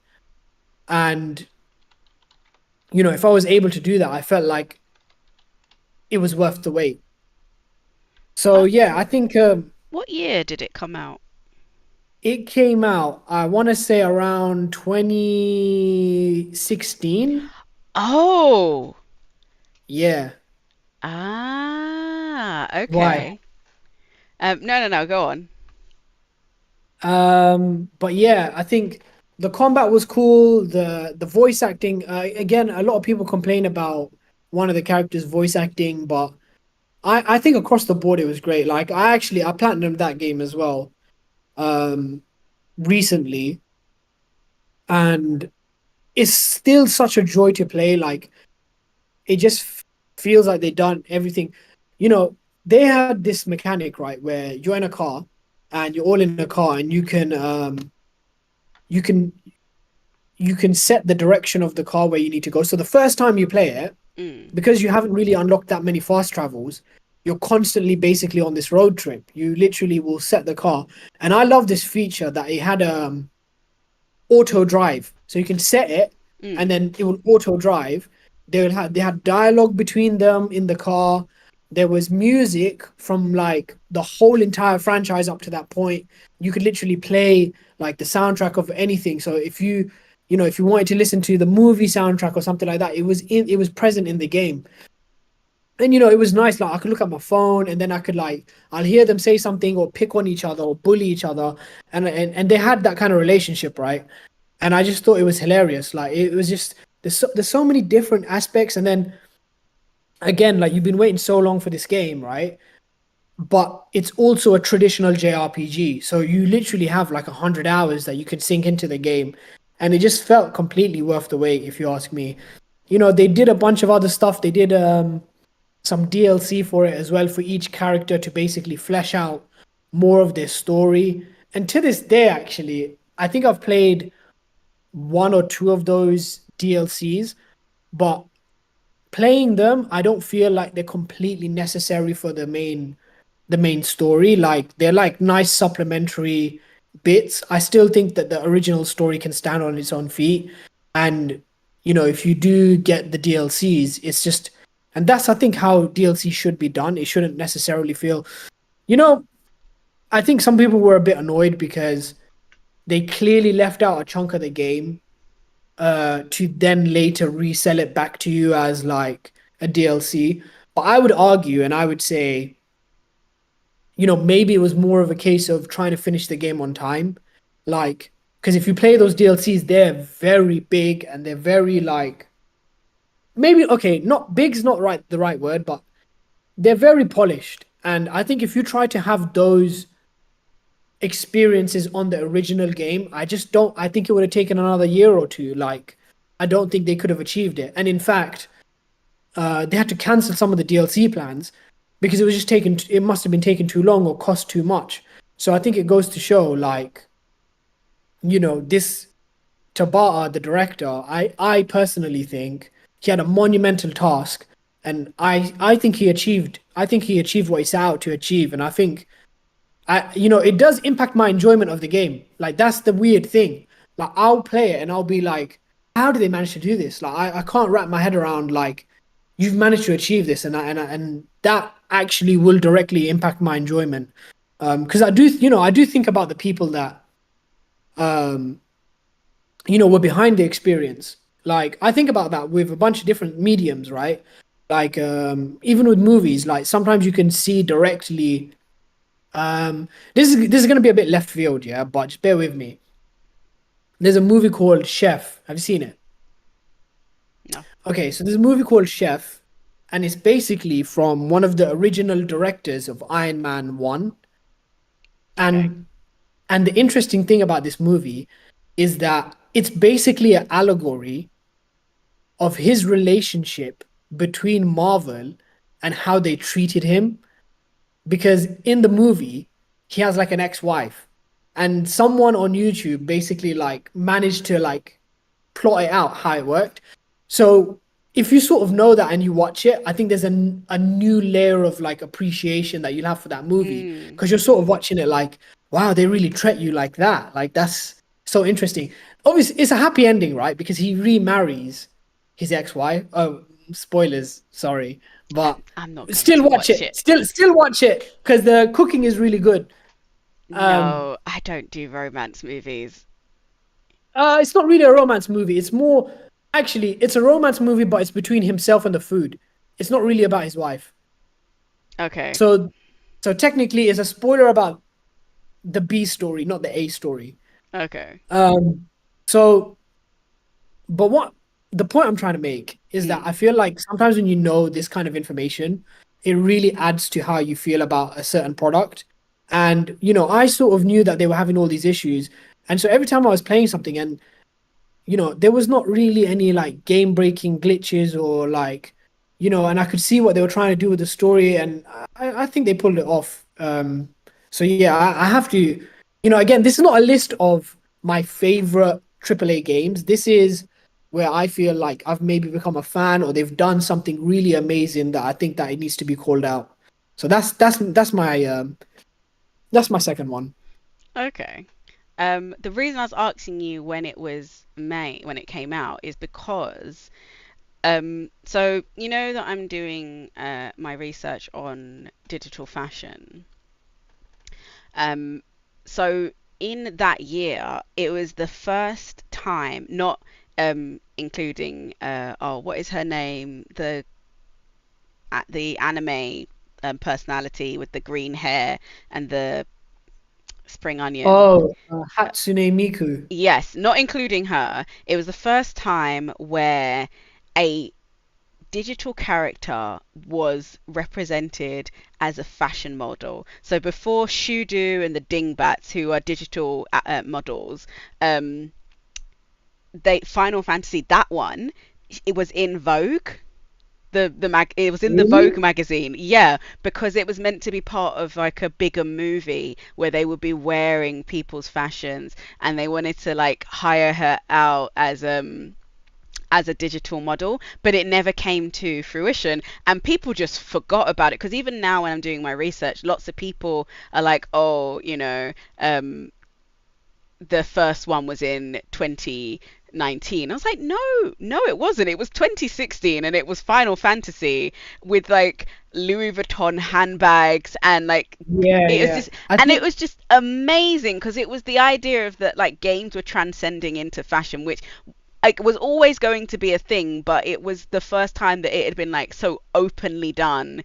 And, you know, if I was able to do that, I felt like it was worth the wait. So Uh, yeah, I think what year did it come out? it came out, I want to say around 2016. Oh. Yeah. Ah, Why? okay. No, no, no, go on. But yeah, I think the combat was cool. The voice acting, again, a lot of people complain about one of the characters' voice acting, but I think across the board it was great. Like I platinumed that game as well, um, recently, and it's still such a joy to play. Like it just feels like they've done everything. You know, they had this mechanic, right, where you're in a car and you're all in a car and you can you can set the direction of the car where you need to go. So the first time you play it, Mm, because you haven't really unlocked that many fast travels, you're constantly basically on this road trip. You literally will set the car. And I love this feature that it had auto drive. So you can set it and mm. then it will auto drive. They had dialogue between them in the car. There was music from like the whole entire franchise up to that point. You could literally play like the soundtrack of anything. So if if you wanted to listen to the movie soundtrack or something like that, it was present in the game. And you know, it was nice. Like I could look at my phone and then I could like I'll hear them say something or pick on each other or bully each other. And they had that kind of relationship, right? And I just thought it was hilarious. Like it was just there's so many different aspects, and then again, like you've been waiting so long for this game, right? But it's also a traditional JRPG, so you literally have like 100 hours that you can sink into the game, and it just felt completely worth the wait, if you ask me. You know, they did a bunch of other stuff. They did some DLC for it as well for each character to basically flesh out more of their story. And to this day, actually, I think I've played one or two of those DLCs, but playing them, I don't feel like they're completely necessary for the main story. Like they're like nice supplementary bits. I still think that the original story can stand on its own feet. And you know, if you do get the DLCs, it's just and that's I think how DLC should be done. It shouldn't necessarily feel, you know, I think some people were a bit annoyed because they clearly left out a chunk of the game to then later resell it back to you as like a DLC. But I would argue and I would say maybe it was more of a case of trying to finish the game on time. Like, because if you play those DLCs, they're very big and they're very like maybe okay, not big's not the right word, but they're very polished. And I think if you try to have those experiences on the original game, I just don't I think it would have taken another year or two. Like, I don't think they could have achieved it. And in fact, they had to cancel some of the DLC plans because it must have been taking too long or cost too much. So I think it goes to show, like, this Tabata, the director, I personally think he had a monumental task, and I think he achieved what he set out to achieve, and I think it does impact my enjoyment of the game. Like, that's the weird thing. Like, I'll play it and I'll be like, how did they manage to do this? Like, I can't wrap my head around like you've managed to achieve this, and that actually will directly impact my enjoyment. Because I do think about the people that um were behind the experience. Like, I think about that with a bunch of different mediums, right? Like, even with movies, like sometimes you can see directly. This is going to be a bit left field, yeah, but just bear with me. There's a movie called Chef. Have you seen it? No. Okay, so there's a movie called Chef, and it's basically from one of the original directors of Iron Man 1. Okay. And the interesting thing about this movie is that it's basically an allegory of his relationship between Marvel and how they treated him. Because in the movie, he has like an ex-wife, and someone on YouTube basically like managed to like plot it out how it worked. So if you sort of know that and you watch it, I think there's a new layer of like appreciation that you'll have for that movie, Mm. because you're sort of watching it like, wow, they really treat you like that. Like, that's so interesting. Obviously, it's a happy ending, right? Because he remarries his ex-wife. Oh, spoilers, sorry, but I'm not going still to watch watch it. it. Still watch it because the cooking is really good. Um, No, I don't do romance movies. it's not really a romance movie. It's more, actually, it's a romance movie, but it's between himself and the food. It's not really about his wife. Okay. So, technically, it's a spoiler about the B story, not the A story. Okay. Um, so, but what the point I'm trying to make is that Mm. I feel like sometimes when you know this kind of information, it really adds to how you feel about a certain product. And, I sort of knew that they were having all these issues. And so every time I was playing something and there was not really any like game breaking glitches or like, and I could see what they were trying to do with the story, and I think they pulled it off. So yeah, I have to, again, this is not a list of my favorite AAA games. This is where I feel like I've maybe become a fan, or they've done something really amazing that I think that it needs to be called out. So that's my second one. Okay. The reason I was asking you when it was May, when it came out, is because so you know that I'm doing my research on digital fashion. Um, so in that year, it was the first time, not including oh, what is her name? The anime personality with the green hair and the spring onion. Oh, Uh, Hatsune Miku. yes, not including her. It was the first time where a digital character was represented as a fashion model. So before Shudu and the Dingbats, who are digital models, um, they Final Fantasy, that one, it was in Vogue. It was in the Vogue Really? magazine, yeah, because it was meant to be part of like a bigger movie where they would be wearing people's fashions, and they wanted to like hire her out as a digital model, but it never came to fruition, and people just forgot about it. Because even now when I'm doing my research, lots of people are like, oh, the first one was in 2019. I was like, no, no, it wasn't. It was 2016, and it was Final Fantasy with like Louis Vuitton handbags, and like Yeah, it was yeah. just, I and it think was just amazing because it was the idea of that like games were transcending into fashion, which like was always going to be a thing, but it was the first time that it had been like so openly done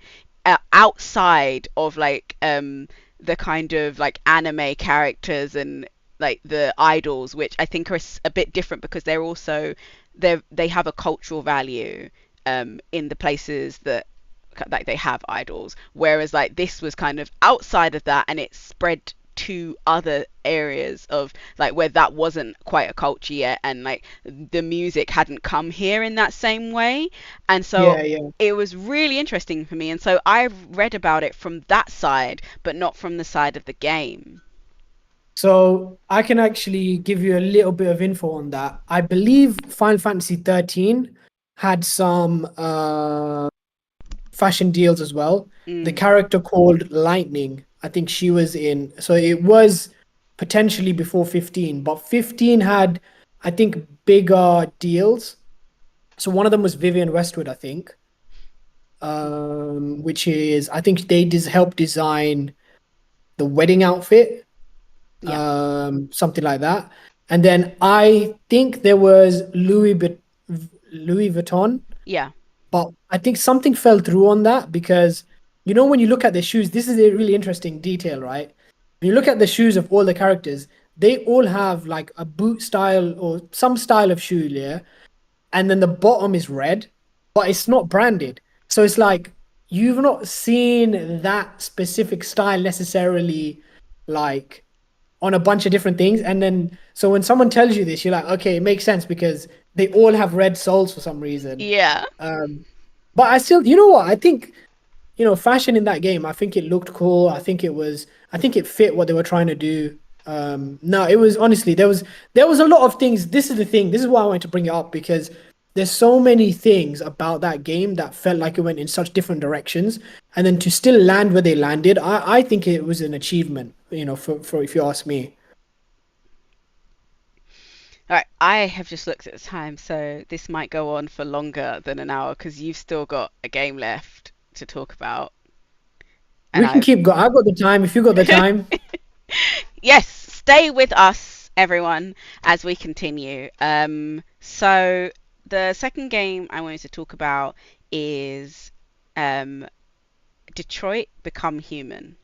outside of like the kind of like anime characters and like the idols, which I think are a bit different because they're also they have a cultural value in the places that like they have idols, whereas like this was kind of outside of that and it spread to other areas of like where that wasn't quite a culture yet, and like the music hadn't come here in that same way. And so Yeah, yeah. it was really interesting for me, and so I've read about it from that side but not from the side of the game. So I can actually give you a little bit of info on that. I believe Final Fantasy 13 had some fashion deals as well. The Mm, character called Lightning, I think she was in. So it was potentially before 15, but 15 had, I think, bigger deals. So one of them was Vivian Westwood, I think, which is, I think they helped design the wedding outfit, yeah, something like that. And then I think there was Louis Vuitton. yeah, But I think something fell through on that because, when you look at the shoes, this is a really interesting detail, right? When you look at the shoes of all the characters, they all have like a boot style or some style of shoe, yeah. And then the bottom is red, but it's not branded. So it's like you've not seen that specific style necessarily, like on a bunch of different things. And then, so when someone tells you this, you're like, okay, it makes sense because they all have red soles for some reason. yeah. Um, but I still, you know what? I think, fashion in that game, I think it looked cool. I think it fit what they were trying to do. No, it was honestly, there was a lot of things. This is the thing. This is why I wanted to bring it up because there's so many things about that game that felt like it went in such different directions. And then to still land where they landed, I think it was an achievement, for if you ask me. All right, I have just looked at the time, so this might go on for longer than an hour because you've still got a game left to talk about, and We can I've keep going. I got the time. If you got the time, yes, stay with us, everyone, as we continue. So the second game I wanted to talk about is um, Detroit Become Human,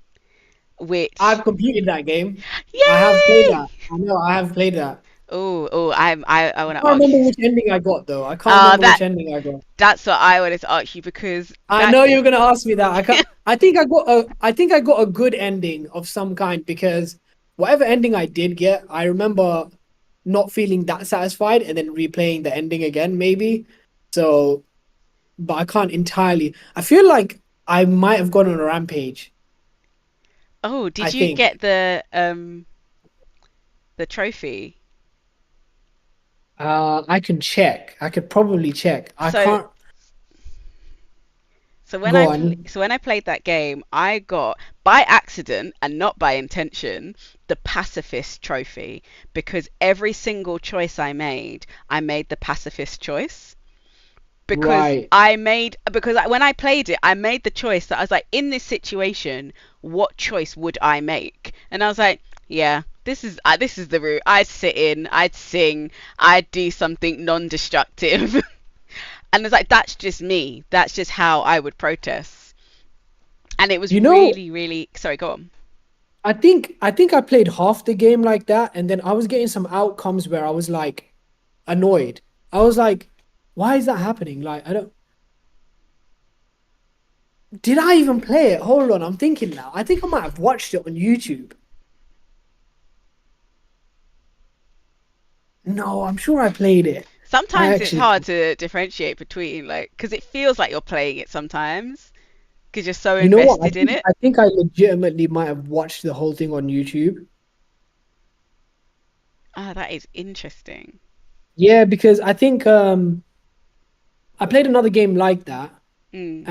which I've completed that game. I have played yay! that. I know I have played that. I I want to can't ask remember you. which ending I got though. I can't remember That which ending I got. that's what I wanted to ask you because I that know you're gonna ask me that. I can't. I think I got a good ending of some kind because whatever ending I did get, I remember not feeling that satisfied and then replaying the ending again, maybe. So, but I can't entirely. I feel like I might have gone on a rampage. oh, I did you think. get the trophy? I can check. I could probably check. I So can't go on. so when I played that game, I got by accident and not by intention the pacifist trophy because every single choice I made the pacifist choice. Right. When I played it, I made the choice that I was like, in this situation, what choice would I make? And I was like, yeah, this is the route. I'd sit in, I'd sing, I'd do something non-destructive. And it's like that's just me. That's just how I would protest. And it was You know, really, really sorry, go on. I think I played half the game like that, and then I was getting some outcomes where I was like annoyed. I was like, why is that happening? Like, I don't. Did I even play it? Hold on, I'm thinking now. I think I might have watched it on YouTube. No, I'm sure I played it. I Sometimes it's actually, hard to differentiate between like because it feels like you're playing it sometimes because you're so you know what? I invested in think it. I think I legitimately might have watched the whole thing on YouTube. Ah, that is interesting. Yeah, because I think I played another game like that, Mm.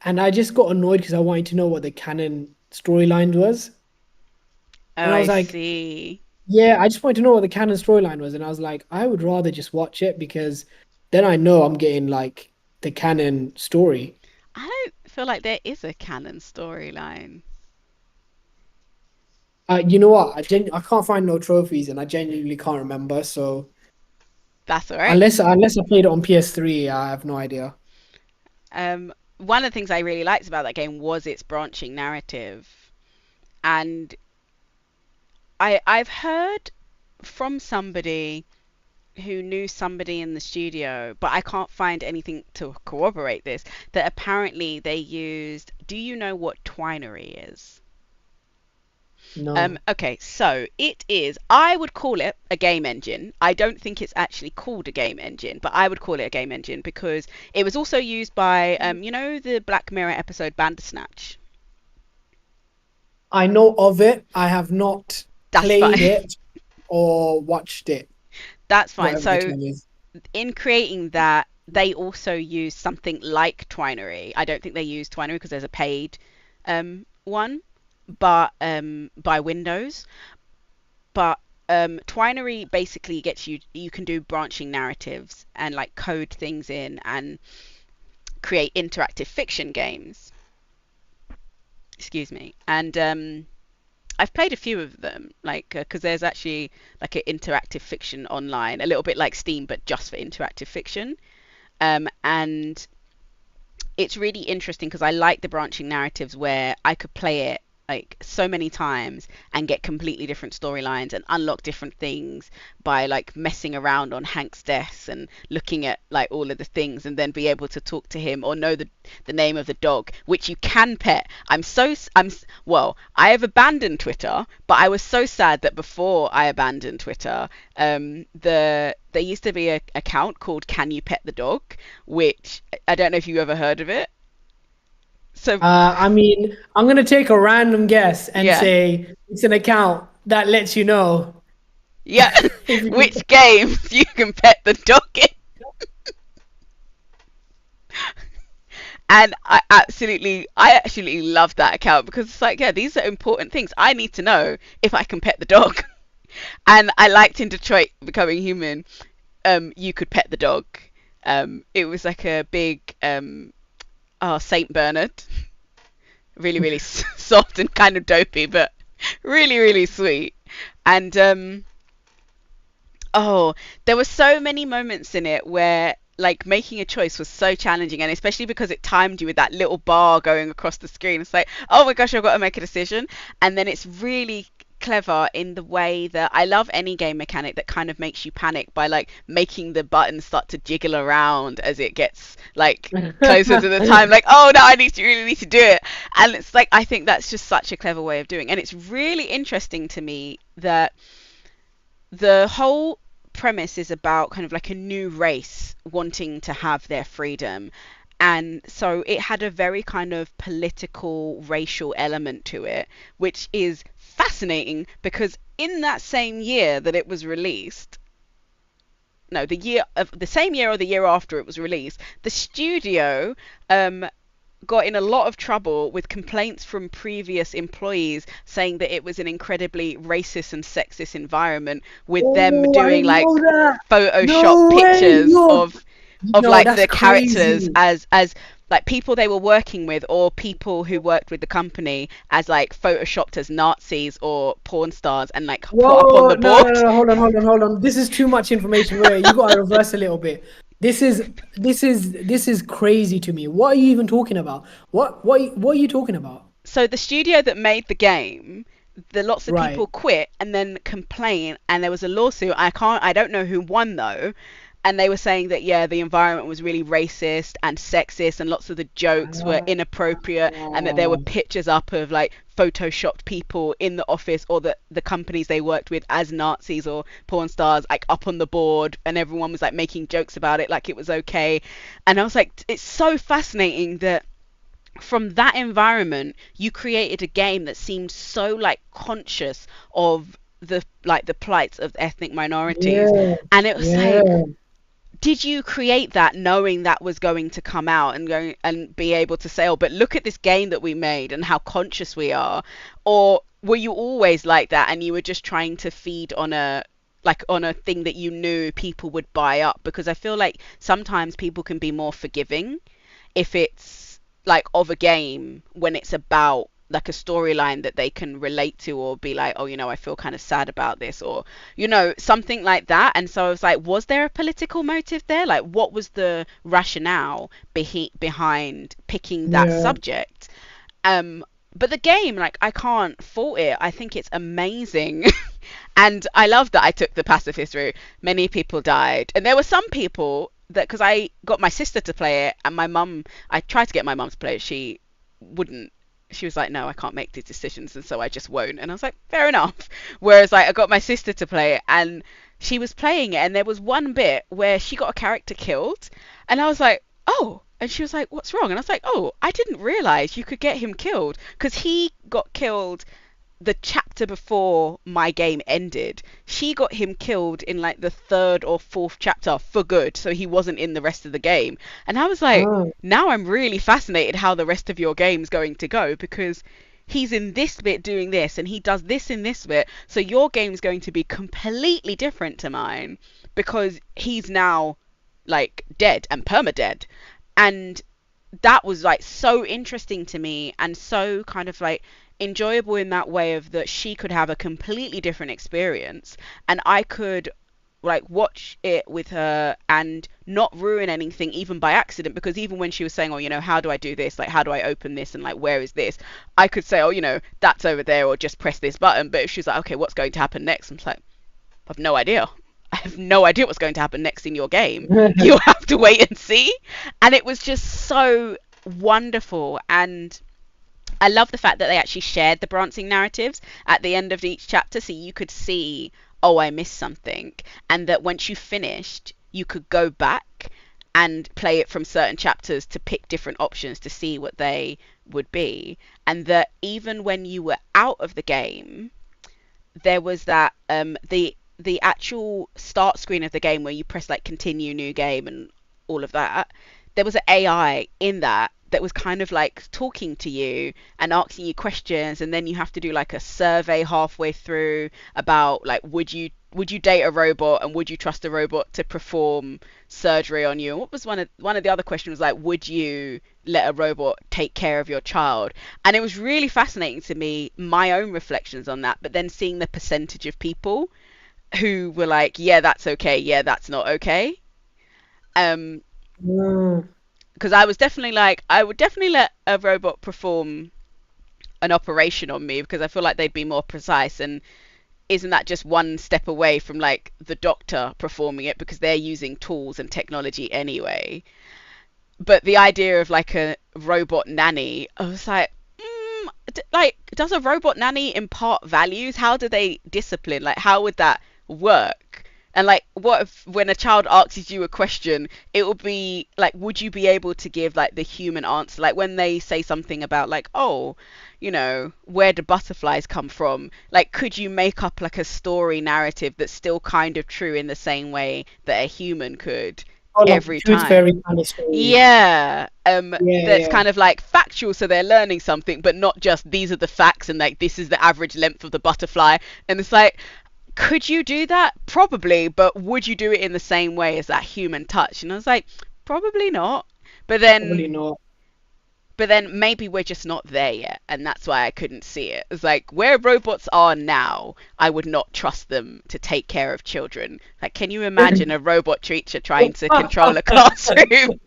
and I just got annoyed because I wanted to know what the canon storyline was. Oh, And I I was like, see. yeah, I just wanted to know what the canon storyline was. And I was like, I would rather just watch it because then I know I'm getting like the canon story. I don't feel like there is a canon storyline. You know what? I can't find no trophies and I genuinely can't remember. So That's all right. unless I played it on PS3, I have no idea. One of the things I really liked about that game was its branching narrative, and I've heard from somebody who knew somebody in the studio, but I can't find anything to corroborate this, that apparently they used. Do you know what twinery is? No. Okay, so it is. I would call it a game engine. I don't think it's actually called a game engine, but I would call it a game engine because it was also used by, the Black Mirror episode Bandersnatch. I know of it. I have not That's played fine. it or watched it, That's fine. whatever the So term is. in creating that, they also use something like Twinery. I don't think they use Twinery because there's a paid one, but by Windows. But Twinery basically gets you can do branching narratives and like code things in and create interactive fiction games. Excuse me. And I've played a few of them, like because there's actually like an interactive fiction online, a little bit like Steam, but just for interactive fiction. And it's really interesting because I like the branching narratives where I could play it like so many times and get completely different storylines and unlock different things by like messing around on Hank's desk and looking at like all of the things and then be able to talk to him or know the name of the dog which you can pet. Well, I have abandoned Twitter, but I was so sad that before I abandoned Twitter, there used to be a account called Can You Pet the Dog, which I don't know if you ever heard of it. So I mean, I'm gonna take a random guess and yeah, say it's an account that lets you know yeah, if you can. which games you can pet the dog in. And I absolutely love that account because it's like, yeah, these are important things. I need to know if I can pet the dog. And I liked in Detroit Becoming Human, you could pet the dog. It was like a big Saint Bernard, really really soft and kind of dopey, but really really sweet. And oh, there were so many moments in it where like making a choice was so challenging, and especially because it timed you with that little bar going across the screen. It's like, oh my gosh, I've got to make a decision. And then it's really clever in the way that I love any game mechanic that kind of makes you panic by like making the buttons start to jiggle around as it gets like closer to the time, like, oh no, I really need to do it. And it's like, I think that's just such a clever way of doing it. And it's really interesting to me that the whole premise is about kind of like a new race wanting to have their freedom. And so it had a very kind of political, racial element to it, which is fascinating because in that same year that it was released, no, the same year or the year after it was released, the studio got in a lot of trouble with complaints from previous employees saying that it was an incredibly racist and sexist environment with them Oh, I doing didn't know like that. Photoshop No way. pictures Yo, of no, like that's the characters crazy. as like people they were working with or people who worked with the company as like photoshopped as Nazis or porn stars and like put up on Whoa, the no, no, board. no, hold on, hold on, hold on. This is too much information. Wait, you gotta reverse a little bit. This is crazy to me. What are you even talking about? What are you talking about? So the studio that made the game, the lots of people Right. quit and then complain, and there was a lawsuit. I don't know who won though, and they were saying that yeah, the environment was really racist and sexist, and lots of the jokes were inappropriate, and that there were Oh, pictures up of like photoshopped people in the office or the companies they worked with as Nazis or porn stars like up on the board, and everyone was like making jokes about it like it was okay. And I was like, it's so fascinating that from that environment you created a game that seemed so like conscious of the plights of ethnic minorities. yeah, And it was like, yeah. did you create that knowing that was going to come out and go and be able to say, oh, but look at this game that we made and how conscious we are? Or were you always like that and you were just trying to feed on a thing that you knew people would buy up? Because I feel like sometimes people can be more forgiving if it's like of a game when it's about like a storyline that they can relate to, or be like, oh, I feel kind of sad about this, or something like that. And so I was like, was there a political motive there? Like, what was the rationale behind picking that Yeah. subject? um but the game, like, I can't fault it. I think it's amazing. And I love that I took the pacifist route. Many people died, and there were some people that, because I got my sister to play it, and my mum, I tried to get my mum to play it, she wouldn't. She was like, no, I can't make these decisions, and so I just won't. And I was like, fair enough. Whereas, like, I got my sister to play it, and she was playing it, and there was one bit where she got a character killed, and I was like, oh. And she was like, what's wrong? And I was like, oh, I didn't realize you could get him killed, because he got killed the chapter before my game ended. She got him killed in like the third or fourth chapter for good, so he wasn't in the rest of the game. And I was like, Oh, now I'm really fascinated how the rest of your game's going to go, because he's in this bit doing this, and he does this in this bit, so your game's going to be completely different to mine, because he's now like dead and permadead. And that was like so interesting to me, and so kind of like enjoyable in that way, of that she could have a completely different experience, and I could like watch it with her and not ruin anything even by accident. Because even when she was saying, oh, how do I do this, like, how do I open this, and like, where is this, I could say, oh, that's over there, or just press this button. But if she's like, okay, what's going to happen next, I'm like, I've no idea. I have no idea what's going to happen next in your game. You'll have to wait and see. And it was just so wonderful. And I love the fact that they actually shared the branching narratives at the end of each chapter, so you could see, oh, I missed something, and that once you finished, you could go back and play it from certain chapters to pick different options to see what they would be. And that even when you were out of the game, there was that the actual start screen of the game where you press like continue new game and all of that. There was an AI in that was kind of like talking to you and asking you questions, and then you have to do like a survey halfway through about like, would you date a robot, and would you trust a robot to perform surgery on you? And what was one of the other questions was like, would you let a robot take care of your child? And it was really fascinating to me, my own reflections on that, but then seeing the percentage of people who were like, yeah, that's okay, yeah, that's not okay. um mm, because I was definitely like, I would definitely let a robot perform an operation on me, because I feel like they'd be more precise. And isn't that just one step away from like the doctor performing it, because they're using tools and technology anyway? But the idea of like a robot nanny, I was like, like, does a robot nanny impart values? How do they discipline? Like, how would that work? And like, what if when a child asks you a question, it would be like, would you be able to give like the human answer? Like when they say something about like, oh, where do butterflies come from? Like, could you make up like a story narrative that's still kind of true in the same way that a human could oh, like every tooth time? fairy kind of story. Yeah, Yeah, that's yeah. kind of like factual, so they're learning something, but not just these are the facts and like this is the average length of the butterfly. And it's like, could you do that? Probably, but would you do it in the same way as that human touch? And I was like, probably not. But Probably then, not. but then maybe we're just not there yet, and that's why I couldn't see it. It's like where robots are now, I would not trust them to take care of children. Like, can you imagine a robot teacher trying to control a classroom?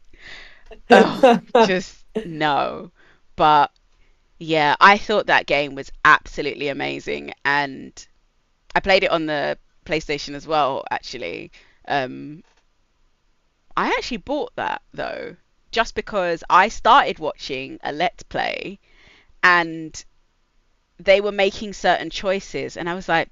Oh, just no. But yeah, I thought that game was absolutely amazing, and I played it on the PlayStation as well, actually. Um, I actually bought that though, just because I started watching a Let's Play, and they were making certain choices, and I was like,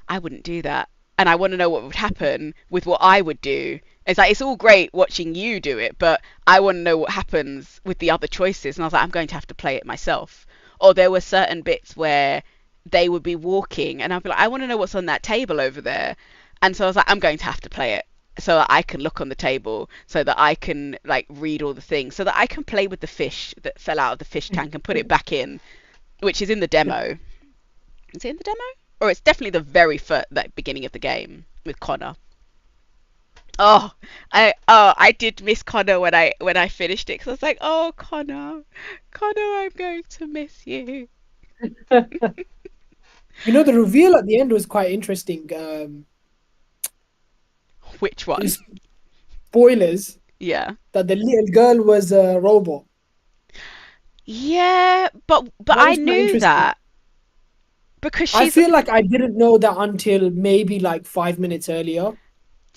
I wouldn't do that. And I want to know what would happen with what I would do. It's like, it's all great watching you do it, but I want to know what happens with the other choices. And I was like, I'm going to have to play it myself. Or there were certain bits where they would be walking, and I'd be like, I want to know what's on that table over there. And so I was like, I'm going to have to play it so that I can look on the table, so that I can like read all the things, so that I can play with the fish that fell out of the fish tank and put it back in, which is in the demo. Is it in the demo? Or it's definitely the very first, like, beginning of the game with Connor. I did miss Connor when I finished it, because I was like, oh, Connor, I'm going to miss you. You know, the reveal at the end was quite interesting. Which one? It's spoilers Yeah. that the little girl was a robot. Yeah, but That I was quite knew interesting. that because I she's, feel like I didn't know that until maybe like 5 minutes earlier.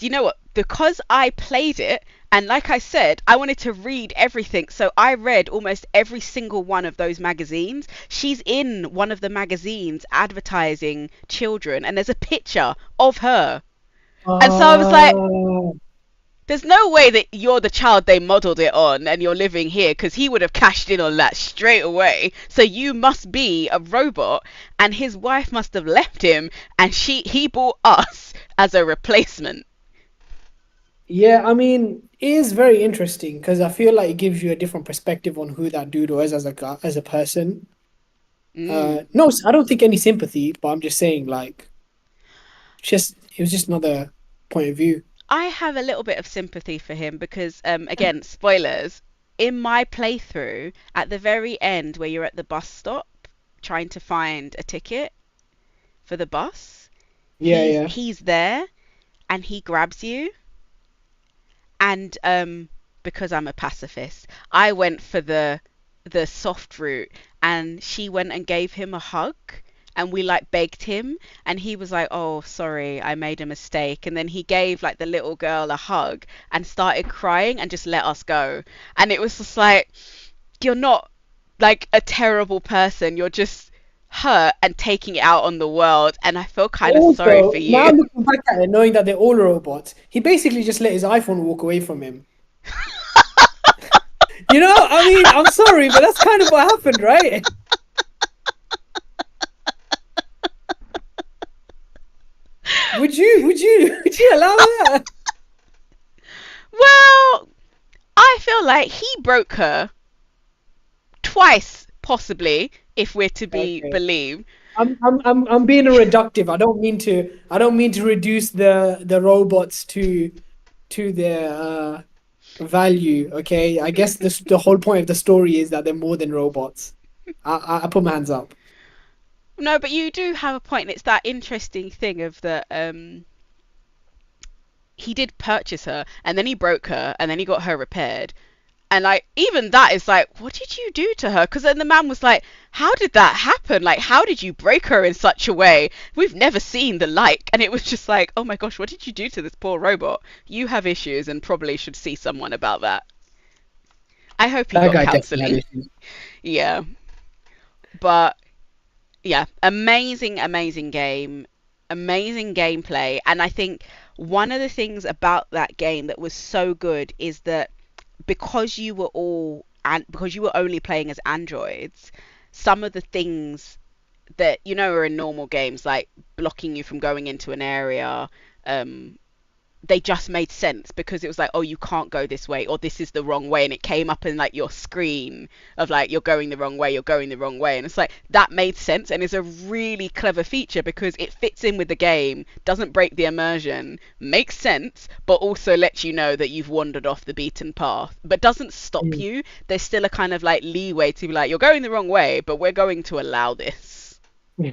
you know what? Because I played it, and like I said, I wanted to read everything. So I read almost every single one of those magazines. She's in one of the magazines advertising children, and there's a picture of her. And so I was like, Uh, there's no way that you're the child they modeled it on and you're living here, because he would have cashed in on that straight away. So you must be a robot, and his wife must have left him, and he bought us as a replacement. yeah, I mean, it is very interesting because I feel like it gives you a different perspective on who that dude was as a guy, as a person. Mm. No, I don't think any sympathy, but I'm just saying, like, just it was just another point of view. I have a little bit of sympathy for him because, again, spoilers. In my playthrough, at the very end, where you're at the bus stop trying to find a ticket for the bus, Yeah, yeah. he's there and he grabs you. And because I'm a pacifist, I went for the soft route, and she went and gave him a hug, and we like begged him, and he was like, "Oh, sorry, I made a mistake." And then he gave like the little girl a hug and started crying and just let us go. And it was just like, you're not like a terrible person. You're just hurt and taking it out on the world, and I feel kind of sorry for Also, now you. looking back at it, knowing that they're all robots, he basically just let his iPhone walk away from him. You know, I mean, I'm sorry, but that's kind of what happened, right? Would you allow that? Well, I feel like he broke her twice, possibly, if we're to be Okay. believed. I'm being a reductive. I don't mean to reduce the robots to their value. Okay, I guess the whole point of the story is that they're more than robots. I put my hands up. No, but you do have a point. It's that interesting thing of that he did purchase her, and then he broke her, and then he got her repaired. And like even that is like, what did you do to her? Because then the man was like, how did that happen? Like, how did you break her in such a way? We've never seen the like. And it was just like, oh my gosh, what did you do to this poor robot? You have issues and probably should see someone about that. I hope he That got guy definitely had counseling. issues. Yeah, but yeah, amazing, amazing game, amazing gameplay. And I think one of the things about that game that was so good is that because you were all and because you were only playing as androids, some of the things that are in normal games, like blocking you from going into an area, um they just made sense, because it was like, oh, you can't go this way, or this is the wrong way, and it came up in like your screen of like, you're going the wrong way, you're going the wrong way. And it's like, that made sense, and is a really clever feature because it fits in with the game, doesn't break the immersion, makes sense, but also lets you know that you've wandered off the beaten path, but doesn't stop Mm. you. There's still a kind of like leeway to be like, you're going the wrong way, but we're going to allow this. Yeah,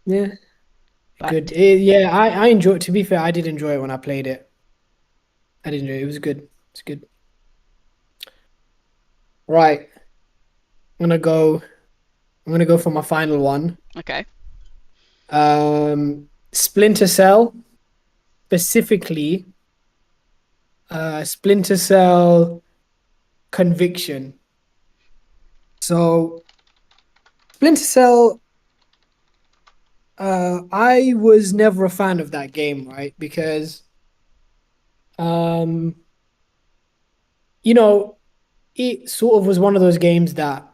yeah, good. But Yeah, I enjoy. To be fair, I did enjoy it when I played it. I did enjoy it. It was good. It's good. Right, I'm gonna go. I'm gonna go for my final one. okay. Splinter Cell, specifically, Splinter Cell Conviction. So, Splinter Cell, I was never a fan of that game, right? Because, um, you know, it sort of was one of those games that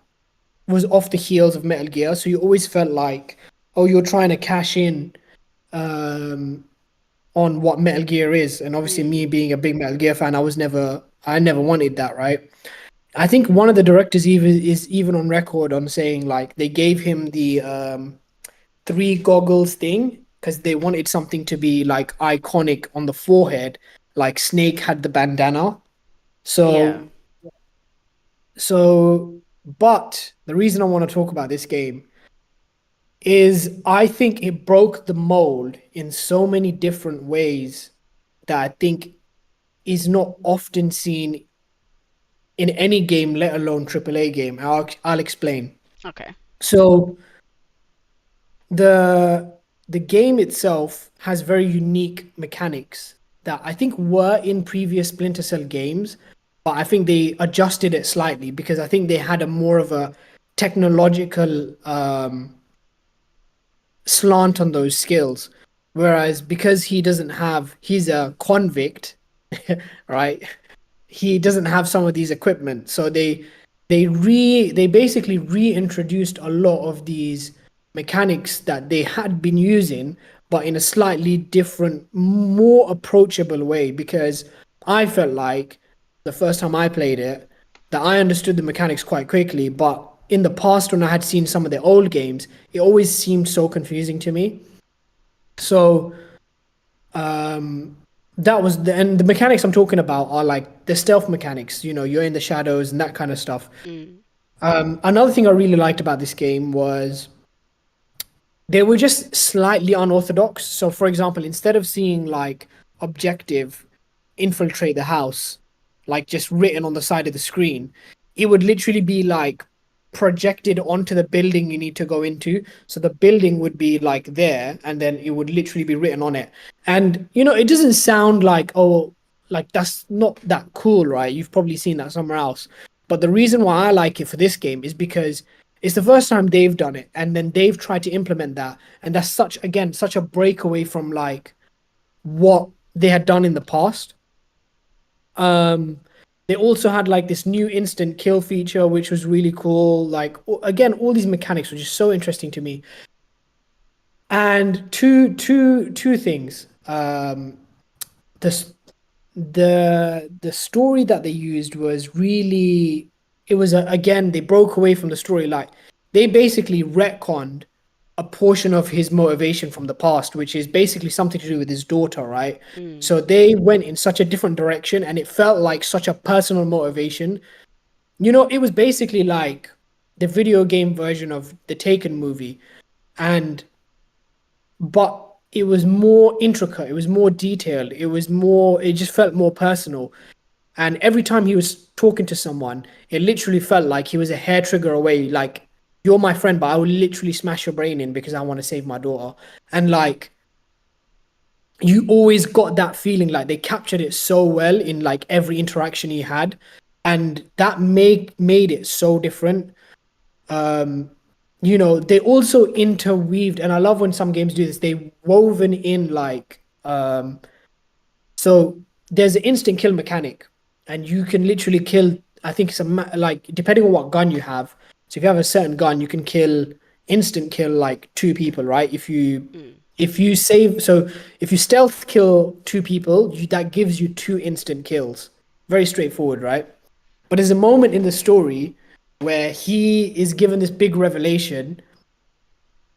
was off the heels of Metal Gear. So you always felt like, oh, you're trying to cash in, um, on what Metal Gear is. And obviously, me Mm, being a big Metal Gear fan, I never wanted that, right? I think one of the directors even on record on saying like they gave him the three goggles thing because they wanted something to be like iconic on the forehead, like Snake had the bandana. yeah. So so But the reason I want to talk about this game is I think it broke the mold in so many different ways that I think is not often seen in any game, let alone AAA game. I'll explain. Okay. So the the game itself has very unique mechanics that I think were in previous Splinter Cell games, but I think they adjusted it slightly because I think they had a more of a technological slant on those skills. Whereas because he's a convict, right? He doesn't have some of these equipment. So they basically reintroduced a lot of these mechanics that they had been using, but in a slightly different, more approachable way. Because I felt like the first time I played it, that I understood the mechanics quite quickly, but in the past when I had seen some of the old games, it always seemed so confusing to me. So um that was and the mechanics I'm talking about are like the stealth mechanics, you're in the shadows and that kind of stuff. Mm. Another thing I really liked about this game was they were just slightly unorthodox. So, for example, instead of seeing like objective infiltrate the house, like just written on the side of the screen, it would literally be like projected onto the building you need to go into. So the building would be like there, and then it would literally be written on it. And it doesn't sound like, oh, like that's not that cool, right? You've probably seen that somewhere else. But the reason why I like it for this game is because it's the first time they've done it, and then they've tried to implement that, and that's such a breakaway from like what they had done in the past. Um, they also had like this new instant kill feature, which was really cool. Like again, all these mechanics were just so interesting to me. And two things. The the story that they used was really it was again they broke away from the story, like they basically retconned a portion of his motivation from the past, which is basically something to do with his daughter, right? Mm. So they went in such a different direction and it felt like such a personal motivation. It was basically like the video game version of the Taken movie, and but it was more intricate, it was more detailed, it just felt more personal. And every time he was talking to someone, it literally felt like he was a hair trigger away. Like, you're my friend, but I will literally smash your brain in because I want to save my daughter. And like, you always got that feeling, like they captured it so well in like every interaction he had. And that made it so different. Um, they also interweaved, and I love when some games do this, they woven in like so there's an instant kill mechanic, and you can literally kill. I think it's like depending on what gun you have. So if you have a certain gun, you can instant kill like two people, right? Mm. If you save, so if you stealth kill two people, that gives you two instant kills. Very straightforward, right? But there's a moment in the story where he is given this big revelation,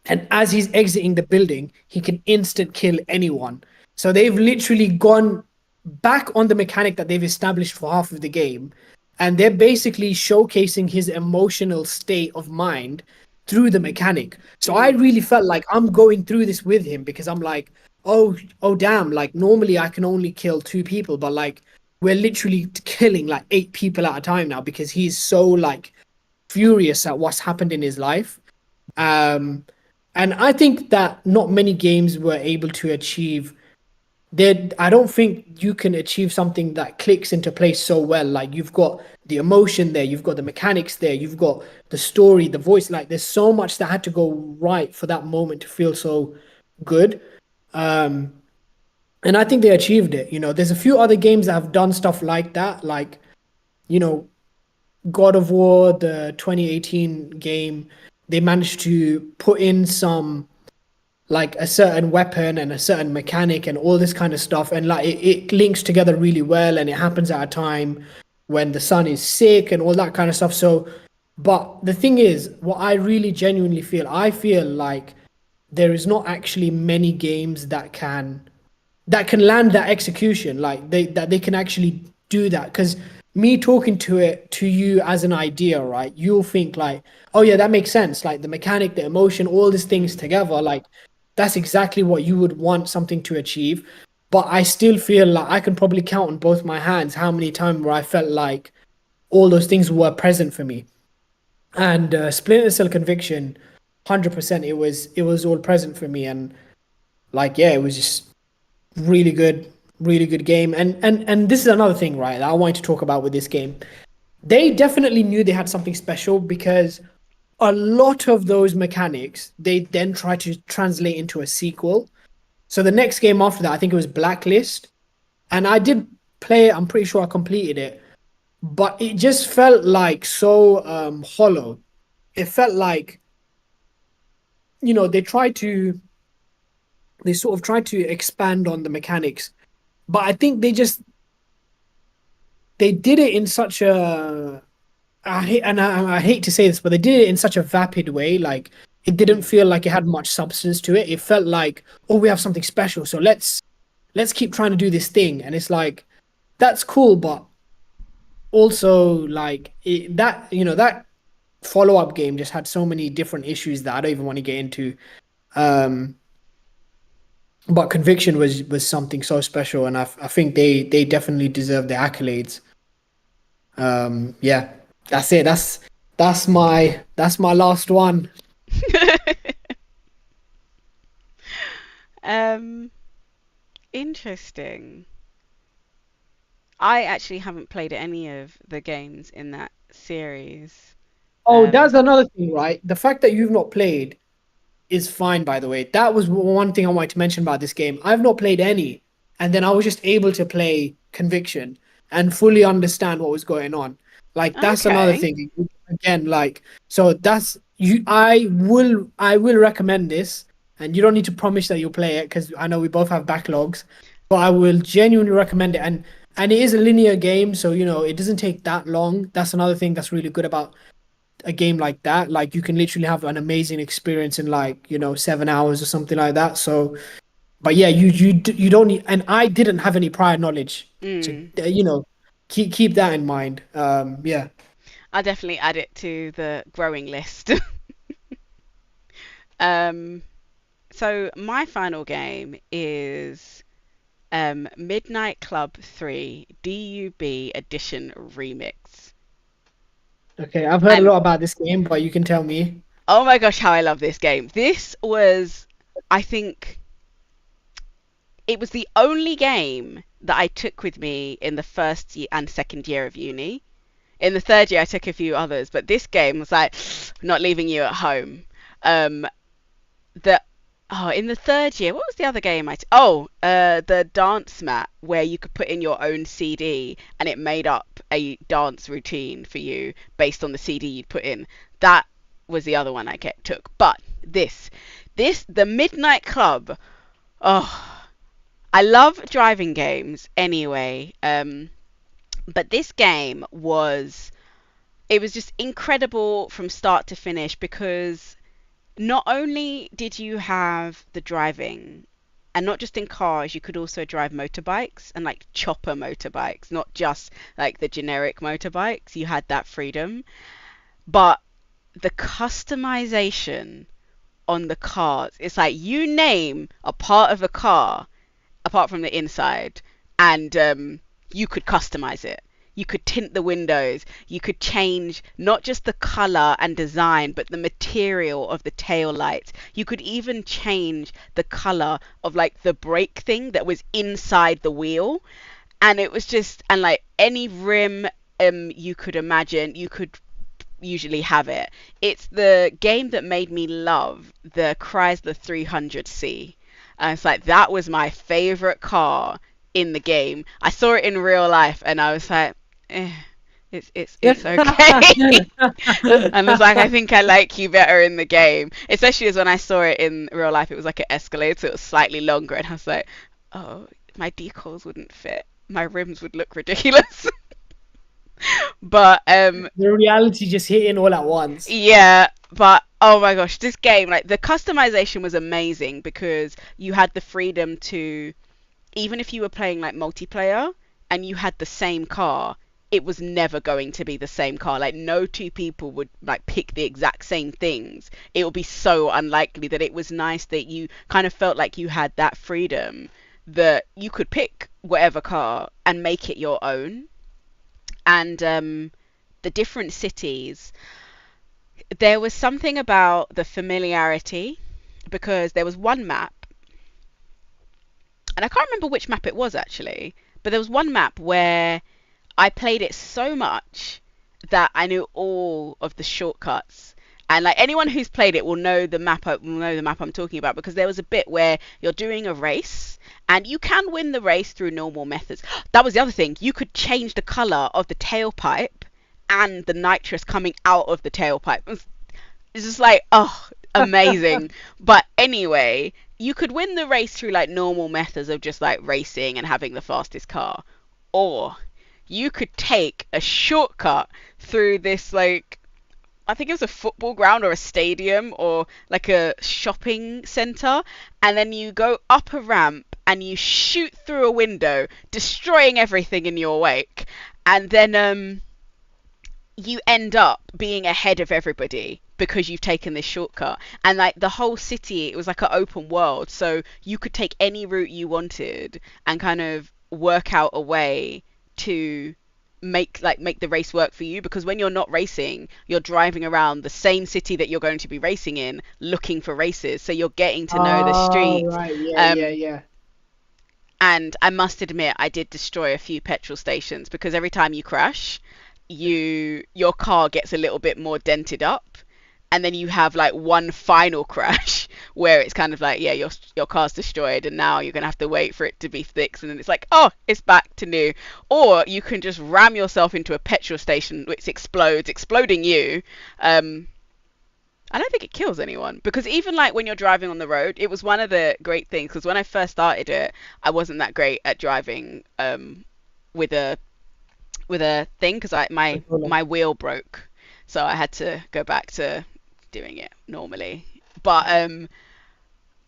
and as he's exiting the building, he can instant kill anyone. So they've literally gone back on the mechanic that they've established for half of the game. And they're basically showcasing his emotional state of mind through the mechanic. So I Mm. really felt like I'm going through this with him because I'm like, oh damn, like normally I can only kill two people, but like we're literally killing like eight people at a time now because he's so like furious at what's happened in his life. Um, and I think that not many games were able to achieve that. I don't think you can achieve something that clicks into place so well. Like you've got the emotion there, you've got the mechanics there, you've got the story, the voice. Like there's so much that had to go right for that moment to feel so good. Um, and I think they achieved it. There's a few other games that have done stuff like that, like you know, God of War, the 2018 game. They managed to put in some like a certain weapon and a certain mechanic and all this kind of stuff, and like it links together really well, and it happens at a time when the son is sick and all that kind of stuff. So but the thing is, what I really genuinely feel, I feel like there is not actually many games that can land that execution, like they can actually do that. Because me talking to you as an idea, right? You'll think like, oh yeah, that makes sense. Like the mechanic, the emotion, all these things together, like that's exactly what you would want something to achieve. But I still feel like I can probably count on both my hands how many times where I felt like all those things were present for me. And Splinter Cell Conviction, 100%, it was all present for me. And like yeah, it was just really good game. And this is another thing, right, that I wanted to talk about with this game. They definitely knew they had something special because a lot of those mechanics they then tried to translate into a sequel. So the next game after that, I think it was Blacklist, and I did play it. I'm pretty sure I completed it, but it just felt like so hollow. It felt like they tried to they sort of tried to expand on the mechanics, but I think they did it in such a I hate to say this, but they did it in such a vapid way. Like it didn't Mm. feel like it had much substance to it. It felt like, oh, we have something special, so let's keep trying to do this thing. And it's like that's cool, but also like that follow up game just had so many different issues that I don't even want to get into. Um, but Conviction was something so special, and I think they definitely deserve the accolades. Yeah, that's it. That's my last one. um, Interesting. I actually haven't played any of the games in that series. Oh, that's Um, another thing, right? The fact that you've not played is fine, by the way. That was one thing I wanted to mention about this game. I've not played any, and then I was just able to play Conviction and fully understand what was going on. Like that's another okay. thing. Again, like so that's you. I will recommend this, and you don't need to promise that you'll play it because I know we both have backlogs, but I will genuinely recommend it. And it is a linear game, so it doesn't take that long. That's another thing that's really good about a game like that. Like you can literally have an amazing experience in like 7 hours or something like that. So, but yeah, you don't need. And I didn't have any prior knowledge, so Mm. keep that in mind. Yeah. I'll definitely add it to the growing list. um, so my final game is Midnight Club 3 DUB Edition Remix. Okay, I've heard a And lot about this game, but you can tell me. oh my gosh, how I love this game. This was, I think, it was the only game that I took with me in the first year and second year of uni. In the third year, I took a few others, but this game was like, not leaving you at home. Um, the in the third year, what was the other game the dance mat where you could put in your own CD and it made up a dance routine for you based on the CD you'd put in. That was the other one I took. But the Midnight Club. Oh, I love driving games anyway. But this game was just incredible from start to finish because not only did you have the driving, and not just in cars, you could also drive motorbikes and like chopper motorbikes, not just like the generic motorbikes. You had that freedom, but the customization on the cars, it's like you name a part of a car apart from the inside, and you could customize it. You could tint the windows. You could change not just the color and design, but the material of the tail lights. You could even change the color of like the brake thing that was inside the wheel. And it was just, and like any rim you could imagine, you could usually have it. It's the game that made me love the Chrysler 300C. And it's like that was my favorite car in the game. I saw it in real life and I was like, eh, it's okay. And I was like, I think I like you better in the game. Especially as when I saw it in real life, it was like an Escalade, so it was slightly longer, and I was like, oh, my decals wouldn't fit. My rims would look ridiculous. But The reality just hit in all at once. yeah, but oh my gosh, this game, like the customization was amazing because you had the freedom to, even if you were playing like multiplayer and you had the same car, it was never going to be the same car. Like no two people would like pick the exact same things. It would be so unlikely. That it was nice that you kind of felt like you had that freedom, that you could pick whatever car and make it your own. And the different cities, there was something about the familiarity, because there was one map, and I can't remember which map it was actually, but there was one map where I played it so much that I knew all of the shortcuts. And like anyone who's played it will know the map. Will know the map I'm talking about, because there was a bit where you're doing a race and you can win the race through normal methods. That was the other thing. You could change the color of the tailpipe and the nitrous coming out of the tailpipe. It's just like, oh, amazing. But anyway, you could win the race through like normal methods of just like racing and having the fastest car, or you could take a shortcut through this, like, I think it was a football ground or a stadium or like a shopping center, and then you go up a ramp and you shoot through a window, destroying everything in your wake, and then you end up being ahead of everybody because you've taken this shortcut. And like the whole city, it was like an open world, so you could take any route you wanted and kind of work out a way to make the race work for you, because when you're not racing, you're driving around the same city that you're going to be racing in looking for races, so you're getting to know the Oh, streets. right. Yeah, yeah, um yeah. and I must admit, I did destroy a few petrol stations, because every time you crash, your car gets a little bit more dented up, and then you have like one final crash where it's kind of like, yeah, your car's destroyed, and now you're gonna have to wait for it to be fixed, and then it's like, oh, it's back to new. Or you can just ram yourself into a petrol station which explodes, exploding you. I don't think it kills anyone, because even like when you're driving on the road, it was one of the great things, because when I first started it, I wasn't that great at driving with a thing, because I my Controller. my wheel broke, so I had to go back to doing it normally. But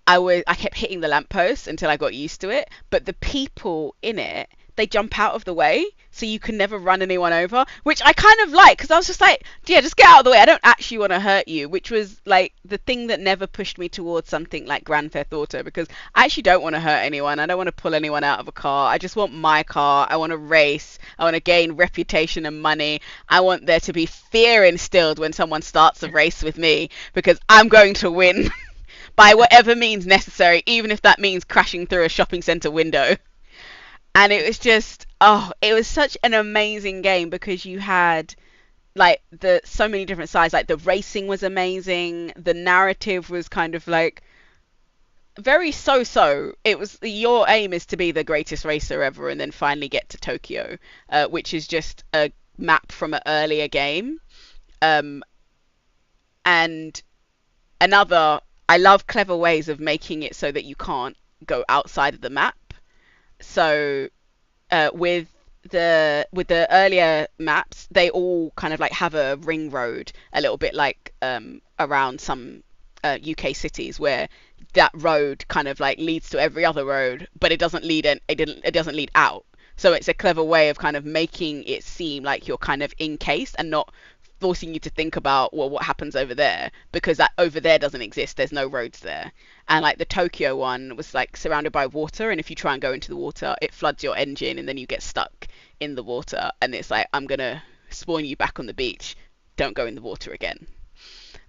I kept hitting the lamppost until I got used to it. But the people in it, they jump out of the way, so you can never run anyone over, which I kind of like, because I was just like, yeah, just get out of the way. I don't actually want to hurt you, which was like the thing that never pushed me towards something like Grand Theft Auto, because I actually don't want to hurt anyone. I don't want to pull anyone out of a car. I just want my car. I want to race. I want to gain reputation and money. I want there to be fear instilled when someone starts a race with me, because I'm going to win by whatever means necessary, even if that means crashing through a shopping center window. And it was just, oh, it was such an amazing game, because you had like the so many different sides. Like the racing was amazing, the narrative was kind of like very so. It was, your aim is to be the greatest racer ever and then finally get to Tokyo, which is just a map from an earlier game. um and another, I love clever ways of making it so that you can't go outside of the map. So with the earlier maps, they all kind of like have a ring road, a little bit like around some UK cities, where that road kind of like leads to every other road, but it doesn't lead out. So it's a clever way of kind of making it seem like you're kind of encased and not forcing you to think about, well, what happens over there, because that over there doesn't exist. There's no roads there. And like the Tokyo one was like surrounded by water, and if you try and go into the water, it floods your engine and then you get stuck in the water, and it's like, I'm gonna spawn you back on the beach, don't go in the water again.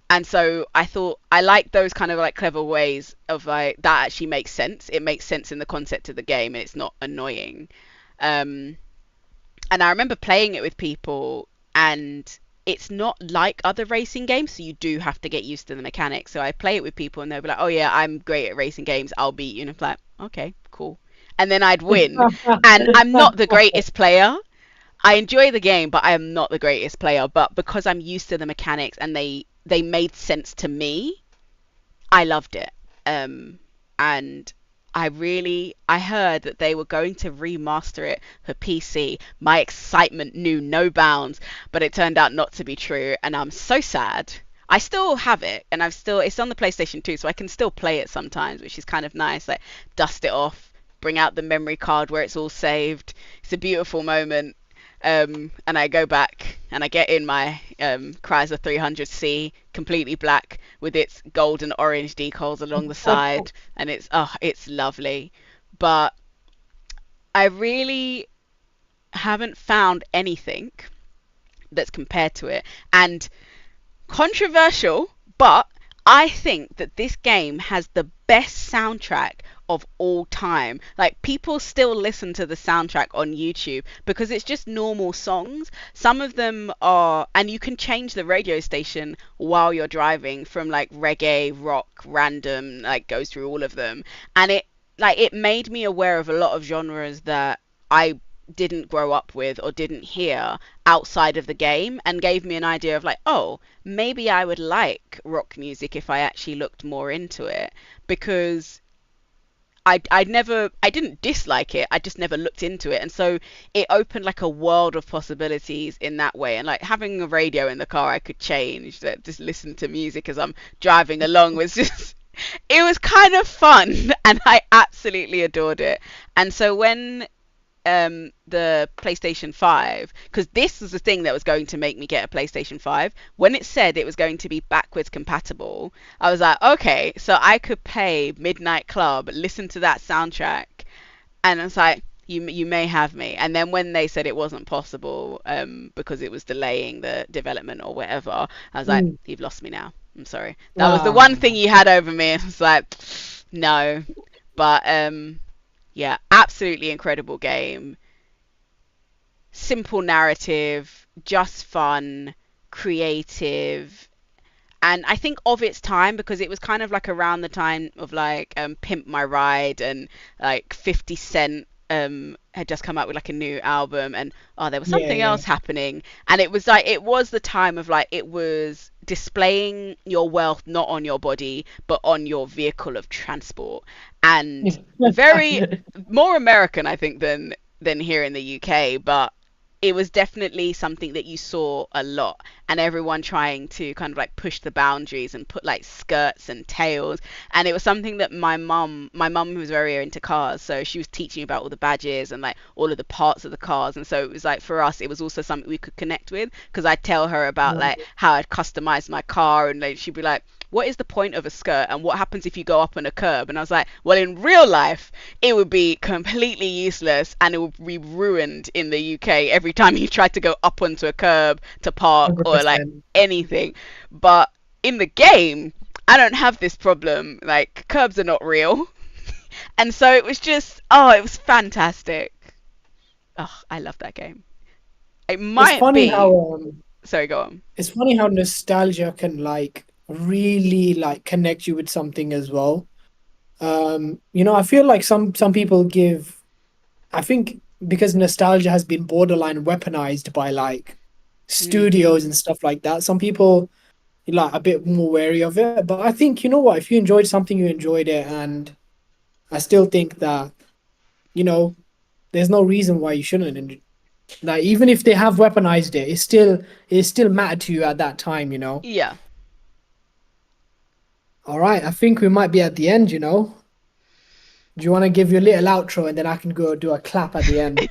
And so I thought I like those kind of like clever ways of like, that actually makes sense. It makes sense in the concept of the game, and it's not annoying. um and I remember playing it with people, and it's not like other racing games, so you do have to get used to the mechanics. So I play it with people, and they'll be like, "Oh yeah, I'm great at racing games. I'll beat you." And I'm like, "Okay, cool." And then I'd win, and I'm not the greatest player. I enjoy the game, but I am not the greatest player. But because I'm used to the mechanics and they made sense to me, I loved it. And I heard that they were going to remaster it for PC. My excitement knew no bounds, but it turned out not to be true, and I'm so sad. I still have it, and it's on the PlayStation 2, so I can still play it sometimes, which is kind of nice. Like, dust it off, bring out the memory card where it's all saved. It's a beautiful moment. And I go back and I get in my Chrysler 300C, completely black with its gold and orange decals along the side, and it's lovely. But I really haven't found anything that's compared to it. And controversial, but I think that this game has the best soundtrack of all time. Like, people still listen to the soundtrack on YouTube because it's just normal songs. Some of them are, and you can change the radio station while you're driving from like reggae, rock, random, like goes through all of them. And it made me aware of a lot of genres that I didn't grow up with or didn't hear outside of the game, and gave me an idea of like, oh, maybe I would like rock music if I actually looked more into it. Because I didn't dislike it, I just never looked into it. And so it opened like a world of possibilities in that way. And like having a radio in the car I could change, that just listen to music as I'm driving along was just it was kind of fun, and I absolutely adored it. And so when the PlayStation 5, because this was the thing that was going to make me get a PlayStation 5. When it said it was going to be backwards compatible, I was like, okay, so I could play Midnight Club, listen to that soundtrack, and it's like, you may have me. And then when they said it wasn't possible, because it was delaying the development or whatever, I was like, Mm. you've lost me now. I'm sorry. That was the one thing Ah, you had over me. And it's like, no. But yeah, absolutely incredible game. Simple narrative, just fun, creative, and I think of its time because it was kind of like around the time of like Pimp My Ride, and like 50 Cent had just come out with like a new album, and oh, there was yeah, something yeah. else happening. And it was like, it was the time of like, it was displaying your wealth not on your body but on your vehicle of transport. And very more American, I think, than here in the UK. But it was definitely something that you saw a lot, and everyone trying to kind of like push the boundaries and put like skirts and tails. And it was something that my mum was very into cars, so she was teaching me about all the badges and like all of the parts of the cars. And so it was like, for us, it was also something we could connect with, because I'd tell her about like how I'd customized my car, and like she'd be like, what is the point of a skirt, and what happens if you go up on a curb? And I was like, well, in real life it would be completely useless, and it would be ruined in the UK every time you tried to go up onto a curb to park or like 100%. anything. But in the game, I don't have this problem. Like, curbs are not real. And so it was just, oh, it was fantastic. Oh, I love that game. It It's might funny be. how Sorry, go on. it's funny how nostalgia can like really like connect you with something as well. I feel like some people give, I think because nostalgia has been borderline weaponized by like studios and Mm. stuff like that, some people are like a bit more wary of it. But I think, you know what, if you enjoyed something, you enjoyed it, and I still think that, you know, there's no reason why you shouldn't. And like even if they have weaponized it, it still mattered to you at that time. Yeah. All right, I think we might be at the end. Do you want to give your little outro and then I can go do a clap at the end?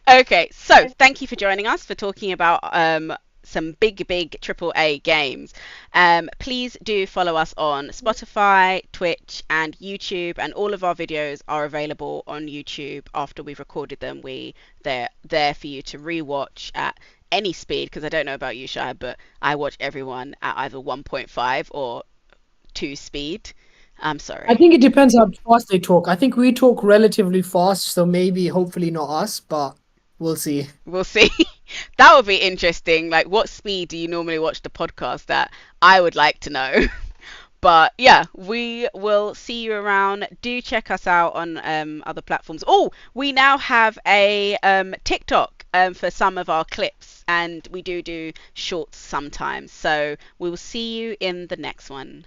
Okay, so thank you for joining us for talking about some big triple A games. Please do follow us on Spotify, Twitch, and YouTube, and all of our videos are available on YouTube after we've recorded them. They're there for you to rewatch at any speed, because I don't know about you, Shai, but I watch everyone at either 1.5 or 2 speed. I'm I sorry. think it depends how fast they talk. I think we talk relatively fast, so maybe hopefully not us, but we'll see. We'll see. That would be interesting. Like, what speed do you normally watch the podcast at? I would like to know. But yeah, we will see you around. Do check us out on other platforms. Oh, we now have a TikTok for some of our clips, and we do shorts sometimes. So we will see you in the next one.